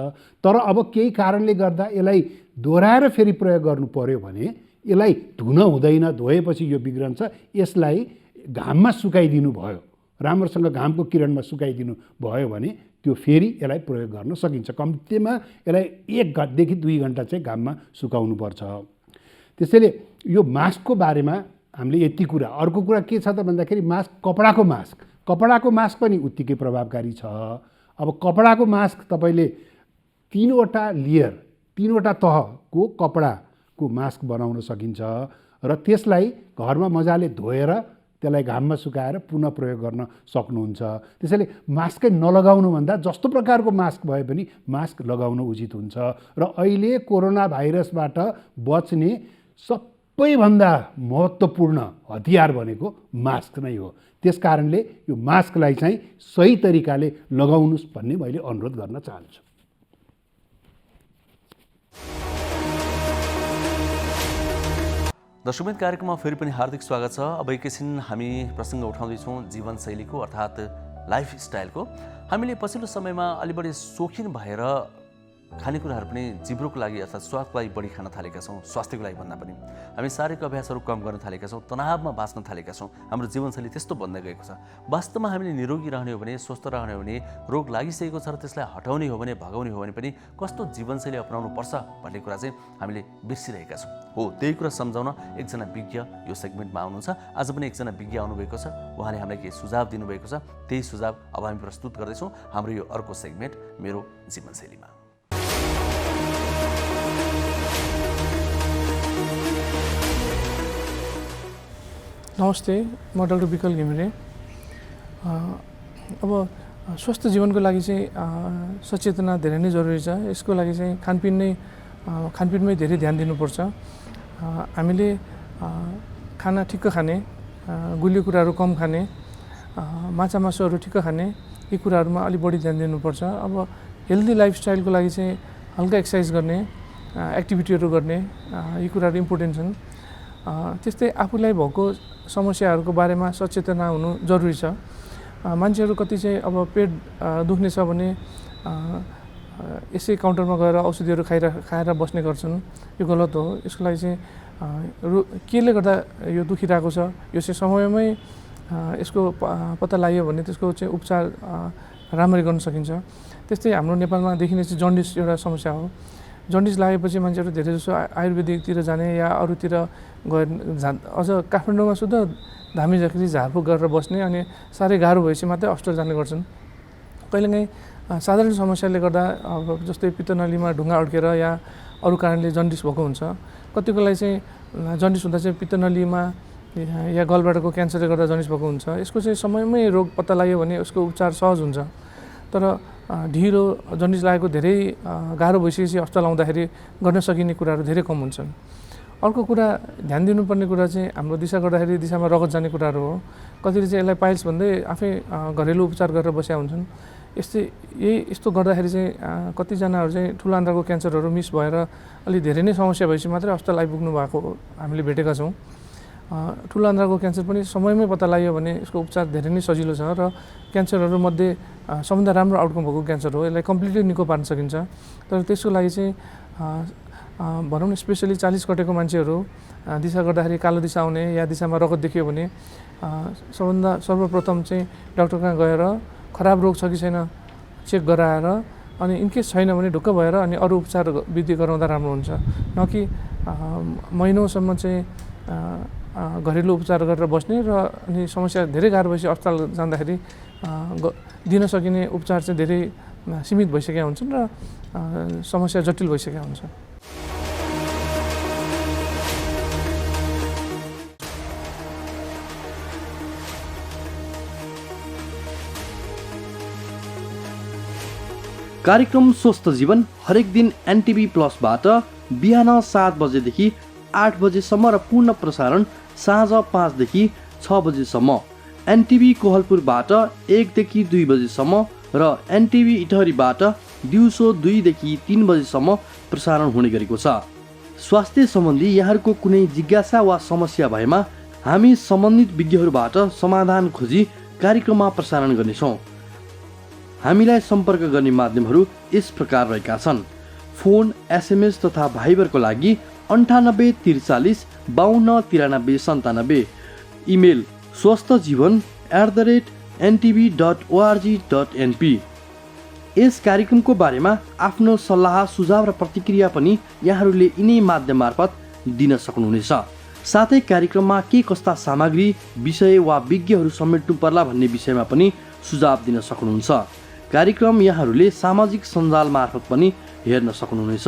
तर अब केही कारणले गर्दा यसलाई दोहोऱ्याएर फेरि प्रयोग गर्नु पर्यो भने यसलाई धुन हुँदैन। धोएपछि यो बिग्रन्छ। यसलाई घाममा सुकाइदिनु भयो, राम्रोसँग घामको किरणमा सुकाइदिनु भयो भने त्यो फेरि यसलाई प्रयोग गर्न सकिन्छ। कम्तीमा यसलाई 1 घन्टादेखि 2 घन्टा चाहिँ घाममा सुकाउनुपर्छ। त्यसैले यो मास्कको बारेमा हामीले यति कुरा। अर्को कुरा के छ त भन्दाखेरि कपडाको मास्क पनि उत्तिकै प्रभावकारी छ। अब कपडाको मास्क तपाईँले 3वटा लेयर, 3वटा तहको कपडाको मास्क बनाउन सकिन्छ र त्यसलाई घरमा मजाले धोएर त्यसलाई घाममा सुकाएर पुनः प्रयोग गर्न सक्नुहुन्छ। त्यसैले मास्कै नलगाउनुभन्दा जस्तो प्रकारको मास्क भए पनि मास्क लगाउन उचित हुन्छ। र अहिले कोरोना भाइरसबाट बच्ने सबैभन्दा महत्त्वपूर्ण हतियार भनेको मास्क नै हो। त्यसकारणले यो मास्कलाई चाहिँ सही तरिकाले लगाउनुहोस् भन्ने मैले अनुरोध गर्न चाहन्छु। दर्शकबिन कार्यक्रममा फेरि पनि हार्दिक स्वागत छ। अब एकैछिन हामी प्रसङ्ग उठाउँदैछौँ जीवनशैलीको अर्थात् लाइफस्टाइलको। हामीले पछिल्लो समयमा अलि बढी सोखिन भएर खानेकुराहरू पनि जिब्रोको लागि अर्थात् स्वादको लागि बढी खान थालेका छौँ। स्वास्थ्यको लागि भन्दा पनि हामी शारीरिक अभ्यासहरू कम गर्न थालेका छौँ, तनावमा बाँच्न थालेका छौँ। हाम्रो जीवनशैली त्यस्तो बन्दै गएको छ। वास्तवमा हामीले निरोगी रहने हो भने, स्वस्थ रहने हो भने, रोग लागिसकेको छ र त्यसलाई हटाउने हो भने, भगाउने हो भने पनि कस्तो जीवनशैली अपनाउनु पर्छ भन्ने कुरा चाहिँ हामीले बिर्सिरहेका छौँ। हो, त्यही कुरा सम्झाउन एकजना विज्ञ यो सेगमेन्टमा आउनुहुन्छ। आज पनि एकजना विज्ञ आउनुभएको छ। उहाँले हामीलाई केही सुझाव दिनुभएको छ। त्यही सुझाव अब हामी प्रस्तुत गर्दैछौँ हाम्रो यो अर्को सेगमेन्ट मेरो जीवनशैलीमा। नमस्ते, म डाक्टर विकल घिमिरे। अब स्वस्थ जीवनको लागि चाहिँ सचेतना धेरै नै जरुरी छ। यसको लागि चाहिँ खानपिनमै धेरै ध्यान दिनुपर्छ। हामीले खाना ठिक्क खाने, गुलियो कुराहरू कम खाने, माछा मासुहरू ठिक्क खाने, यी कुराहरूमा अलिक बढी ध्यान दिनुपर्छ। अब हेल्दी लाइफस्टाइलको लागि चाहिँ हल्का एक्सर्साइज गर्ने, एक्टिभिटीहरू गर्ने, यी कुराहरू इम्पोर्टेन्ट छन्। त्यस्तै आफूलाई भएको समस्याहरूको बारेमा सचेतना हुनु जरुरी छ। मान्छेहरू कति चाहिँ अब पेट दुख्ने छ भने यसै काउन्टरमा गएर औषधिहरू खाएर बस्ने गर्छन्। यो गलत हो। यसको लागि चाहिँ केले गर्दा यो दुखिरहेको छ, यो चाहिँ समयमै यसको पत्ता लाग्यो भने त्यसको चाहिँ उपचार राम्ररी गर्न सकिन्छ। त्यस्तै हाम्रो नेपालमा देखिने चाहिँ जन्डिस एउटा समस्या हो। जन्डिस लागेपछि मान्छेहरू धेरै जसो आयुर्वेदिकतिर जाने या अरूतिर गएर अझ काठमाडौँमा शुद्ध धामी झाँक्री झारफुक गरेर बस्ने अनि साह्रै गाह्रो भएपछि मात्रै अस्पताल जाने गर्छन्। कहिलेकाहीँ साधारण समस्याले गर्दा अब जस्तै पित्तनलीमा ढुङ्गा अड्केर या अरू कारणले जन्डिस भएको हुन्छ। कतिकोलाई चाहिँ जन्डिस हुँदा चाहिँ पित्तनलीमा या गलब्लाडरको क्यान्सरले गर्दा जन्डिस भएको हुन्छ। यसको चाहिँ समयमै रोग पत्ता लाग्यो भने यसको उपचार सहज हुन्छ। तर ढिलो जन्डिस लागेको धेरै गाह्रो भइसकेपछि अस्पताल आउँदाखेरि गर्न सकिने कुराहरू धेरै कम हुन्छन्। अर्को कुरा ध्यान दिनुपर्ने कुरा चाहिँ हाम्रो दिशा गर्दाखेरि दिशामा रगत जाने कुराहरू हो। कतिले चाहिँ यसलाई पाइल्स भन्दै आफै घरेलु उपचार गरेर बसेका हुन्छन्। यस्तो गर्दाखेरि चाहिँ कतिजनाहरू चाहिँ ठुलो आन्द्राको क्यान्सरहरू मिस भएर अलि धेरै नै समस्या भएपछि मात्रै अस्पताल आइपुग्नु भएको हामीले भेटेका छौँ। ठुलो आन्द्राको क्यान्सर पनि समयमै पत्ता लाग्यो भने यसको उपचार धेरै नै सजिलो छ र क्यान्सरहरूमध्ये सबभन्दा राम्रो आउटकम भएको क्यान्सर हो। यसलाई कम्प्लिटली निको पार्न सकिन्छ। तर त्यसको लागि चाहिँ भनौँ न स्पेसली 40 कटेको मान्छेहरू दिशा गर्दाखेरि कालो दिशा आउने या दिशामा रगत देखियो भने सर्वप्रथम चाहिँ डाक्टर कहाँ गएर खराब रोग छ कि छैन चेक गराएर अनि इनकेस छैन भने ढुक्क भएर अनि अरू उपचार विधि गराउँदा राम्रो हुन्छ। न कि महिनौसम्म चाहिँ घरेलु उपचार गरेर बस्ने र अनि समस्या धेरै गाह्रो भएपछि अस्पताल जाँदाखेरि दिन सकिने उपचार चाहिँ धेरै सीमित भइसकेका हुन्छन् र समस्या जटिल भइसकेका हुन्छ। कार्यक्रम स्वस्थ जीवन हरेक दिन एनटिभी प्लसबाट बिहान 7 बजेदेखि 8 बजेसम्म र पूर्ण प्रसारण साँझ 5 देखि 6 बजेसम्म एनटिभी कोहलपुरबाट 1 देखि 2 बजेसम्म र एनटिभी इटहरीबाट दिउँसो 2 देखि 3 बजेसम्म प्रसारण हुने गरेको छ। स्वास्थ्य सम्बन्धी यहाँहरूको कुनै जिज्ञासा वा समस्या भएमा हामी सम्बन्धित विज्ञहरूबाट समाधान खोजी कार्यक्रममा प्रसारण गर्नेछौँ। हामीलाई सम्पर्क गर्ने माध्यमहरू यस प्रकार रहेका छन्। फोन, एसएमएस तथा भाइबरको लागि 98 43 52 93 97, इमेल swasthjivan@ntv.org.np। यस कार्यक्रमको बारेमा आफ्नो सल्लाह सुझाव र प्रतिक्रिया पनि यहाँहरूले यिनै माध्यम मार्फत दिन सक्नुहुनेछ। साथै कार्यक्रममा के कस्ता सामग्री, विषय वा विज्ञहरू समेट्नु पर्ला भन्ने विषयमा पनि सुझाव दिन सक्नुहुन्छ। कार्यक्रम यहाँहरूले सामाजिक सञ्जाल मार्फत पनि हेर्न सक्नुहुनेछ।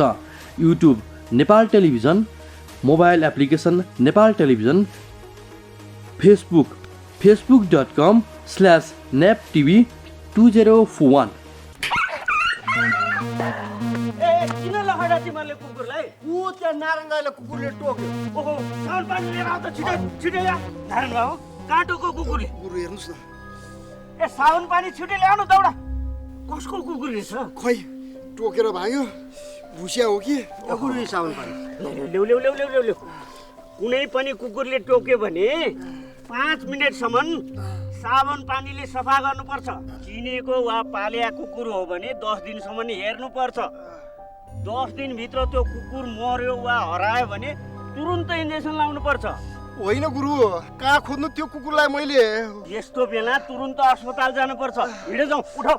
YouTube Nepal television, mobile application Nepal television, Facebook facebook.com/naptv2041। किन लखडा तिमीले कुकुरलाई? ऊ त्यहाँ नारायणले कुकुरले टोक्यो। ओहो, साउन पानी लिएर आउ त छिटो छिटो या। नारायण बाबु, काँटोको कुकुरले। कुकुर हेर्नुस् न। ए साउन पानी छिटो ल्याउनु दौडा। कसको कुकुर रहेछ? खोइ टोकेर भाग्यो। भुसिया हो कि? कुकुर साउन पानी। ल्याउ ल्याउ ल्याउ ल्याउ ल्याउ ल्याउ। कुनै पनि कुकुरले टोक्यो भने 5 मिनेटसम्म साबुन पानीले सफा गर्नुपर्छ। चिनेको वा पालिया कुकुर हो भने 10 दिनसम्म हेर्नुपर्छ। 10 दिनभित्र त्यो कुकुर मर्यो वा हरायो भने तुरुन्तै इन्जेक्सन लाउनुपर्छ। होइन गुरु, कहाँ खोज्नु त्यो कुकुरलाई मैले? यस्तो बेला तुरुन्त अस्पताल जानुपर्छ। हिँडे जाउँ, उठाऊ।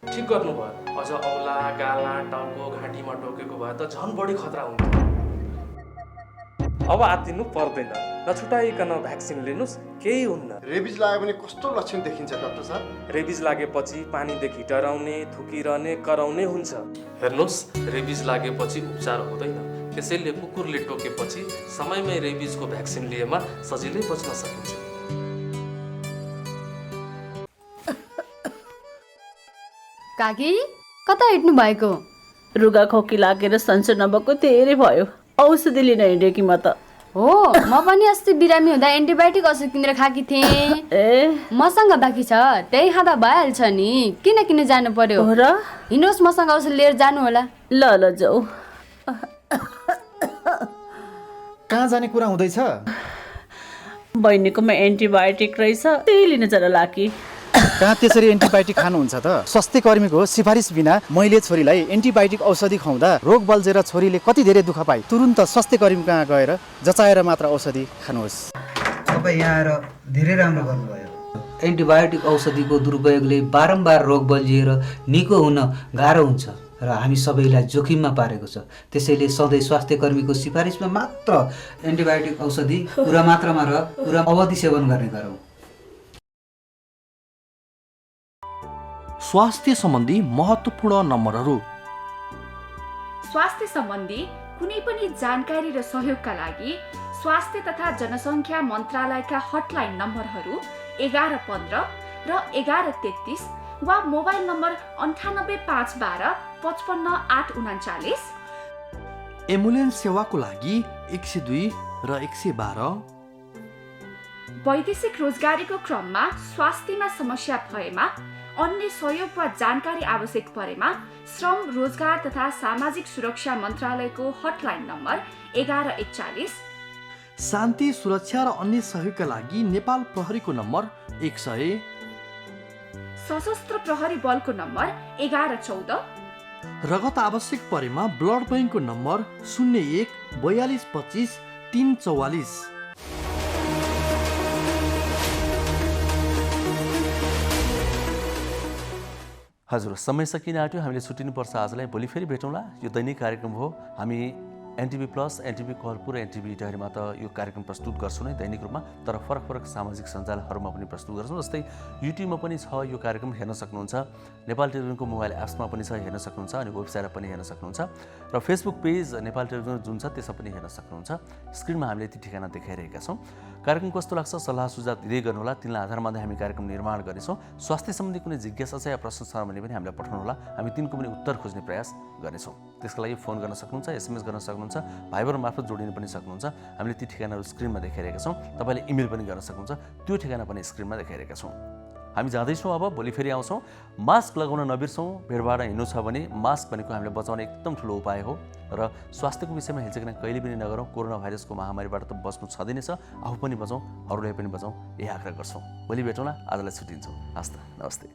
ठिक गर्नुभयो। अझ औला, गाला, टाउको, घाँटीमा टोकेको भए त झन् बढी खतरा हुन्थ्यो। अब आत्तिनु पर्दैन, नछुटाइकन भ्याक्सिन लिनुस्, केही हुन्न। रेबिज लाग्यो भने कस्तो लक्षण देखिन्छ डाक्टर साहब? रेबिज लागेपछि पानीदेखि डराउने, थुकिरहने, कराउने हुन्छ। हेर्नुहोस्, रेबिज लागेपछि उपचार हुँदैन। त्यसैले कुकुरले टोकेपछि समयमै रेबिजको भ्याक्सिन लिएमा सजिलै बच्न सकिन्छ। काकी कता हिँड्नु भएको? रुगा खोकी लागेर सन्चो नभएको धेरै भयो, औषधि लिन हिँडेकी म त। हो, म पनि अस्ति बिरामी हुँदा एन्टिबायोटिक औषधि किनेर खाकी थिएँ। मसँग बाँकी छ, त्यही खाँदा भइहाल्छ नि, किन जानु पर्यो र? हिँड्नुहोस्, मसँग औषधि लिएर जानु होला। ल ल जाऊ। कहाँ जाने कुरा हुँदैछ? बहिनीकोमा एन्टिबायोटिक रहेछ, त्यही लिन जरा लाकी। कहाँ त्यसरी एन्टिबायोटिक खानुहुन्छ त? स्वास्थ्य कर्मीको सिफारिस बिना मैले छोरीलाई एन्टिबायोटिक औषधि खुवाउँदा रोग बल्झेर छोरीले कति धेरै दुःख पाए। तुरुन्त स्वास्थ्य कर्मी कहाँ गएर जचाएर मात्र औषधि खानुहोस्। तपाईँ यहाँ आएर धेरै राम्रो गर्नुभयो। एन्टिबायोटिक औषधिको दुरुपयोगले बारम्बार रोग बल्झिएर निको हुन गाह्रो हुन्छ र हामी सबैलाई जोखिममा पारेको छ। त्यसैले सधैँ स्वास्थ्य कर्मीको सिफारिसमा मात्र एन्टिबायोटिक औषधि पुरा मात्रामा र पुरा अवधि सेवन गर्ने गरौँ। स्वास्थ्य सम्बन्धी महत्त्वपूर्ण नम्बरहरू। स्वास्थ्य सम्बन्धी कुनै पनि जानकारी र सहयोगका लागि स्वास्थ्य तथा जनसङ्ख्या मन्त्रालयका हटलाइन नम्बरहरू 1115 र 1133 वा मोबाइल नम्बर 985112 55839। एम्बुलेन्स सेवाको लागि 102 र 112। वैदेशिक रोजगारीको क्रममा स्वास्थ्यमा समस्या भएमा, अन्य सहयोग वा जानकारी आवश्यक परेमा श्रम, रोजगार तथा सामाजिक सुरक्षा मन्त्रालयको हटलाइन नम्बर 1141। शान्ति, सुरक्षा र अन्य सहयोगका लागि नेपाल प्रहरीको नम्बर 100। सशस्त्र प्रहरी बलको नम्बर 1114। रगत आवश्यक परेमा ब्लड बैंकको नम्बर 01 42 25 344। हजुर, समय सकिन आँट्यो, हामीले छुट्टिनुपर्छ आजलाई। भोलि फेरि भेटौँला। यो दैनिक कार्यक्रम हो। हामी एनटिभी प्लस, एनटिभी कलपुर, एनटिभी इटहरीमा त यो कार्यक्रम प्रस्तुत गर्छौँ नै दैनिक रूपमा, तर फरक फरक सामाजिक सञ्जालहरूमा पनि प्रस्तुत गर्छौँ। जस्तै युट्युबमा पनि छ यो कार्यक्रम, हेर्न सक्नुहुन्छ। नेपाल टेलिभिजनको मोबाइल एप्समा पनि छ, हेर्न सक्नुहुन्छ। अनि वेबसाइटमा पनि हेर्न सक्नुहुन्छ। र फेसबुक पेज नेपाल टेलिभिजन जुन छ त्यसमा पनि हेर्न सक्नुहुन्छ। स्क्रिनमा हामीले ती ठेगाना देखाइरहेका छौँ। कार्यक्रम कस्तो लाग्छ सल्लाह सुझाव दिँदै गर्नुहोला। तिनलाई आधारमा हामी कार्यक्रम निर्माण गर्नेछौँ। स्वास्थ्य सम्बन्धी कुनै जिज्ञासा छ या प्रश्न छ भने पनि हामीलाई पठाउनुहोला। हामी तिनको पनि उत्तर खोज्ने प्रयास गर्नेछौँ। त्यसको लागि फोन गर्न सक्नुहुन्छ, एसएमएस गर्न सक्नुहुन्छ, भाइबर मार्फत जोडिन पनि सक्नुहुन्छ। हामीले ती ठेगानाहरू स्क्रिनमा देखाइरहेका छौँ। तपाईँले इमेल पनि गर्न सक्नुहुन्छ, त्यो ठेगाना पनि स्क्रिनमा देखाइरहेका छौँ। हामी जाँदैछौँ, अब भोलि फेरि आउँछौँ। मास्क लगाउन नबिर्सौँ। भिडभाड हिँड्नु छ भने मास्क भनेको हामीले बचाउने एकदम ठुलो उपाय हो र स्वास्थ्यको विषयमा हिल्चेक्न कहिले पनि नगरौँ। कोरोना भाइरसको महामारीबाट त बच्नु छँदैनै छ, आफू पनि बचाउँ, अरूलाई पनि बचाउँ, यही आग्रह गर्छौँ। भोलि भेटौँला। आजलाई छुट्टिन्छौँ। हस् त, नमस्ते।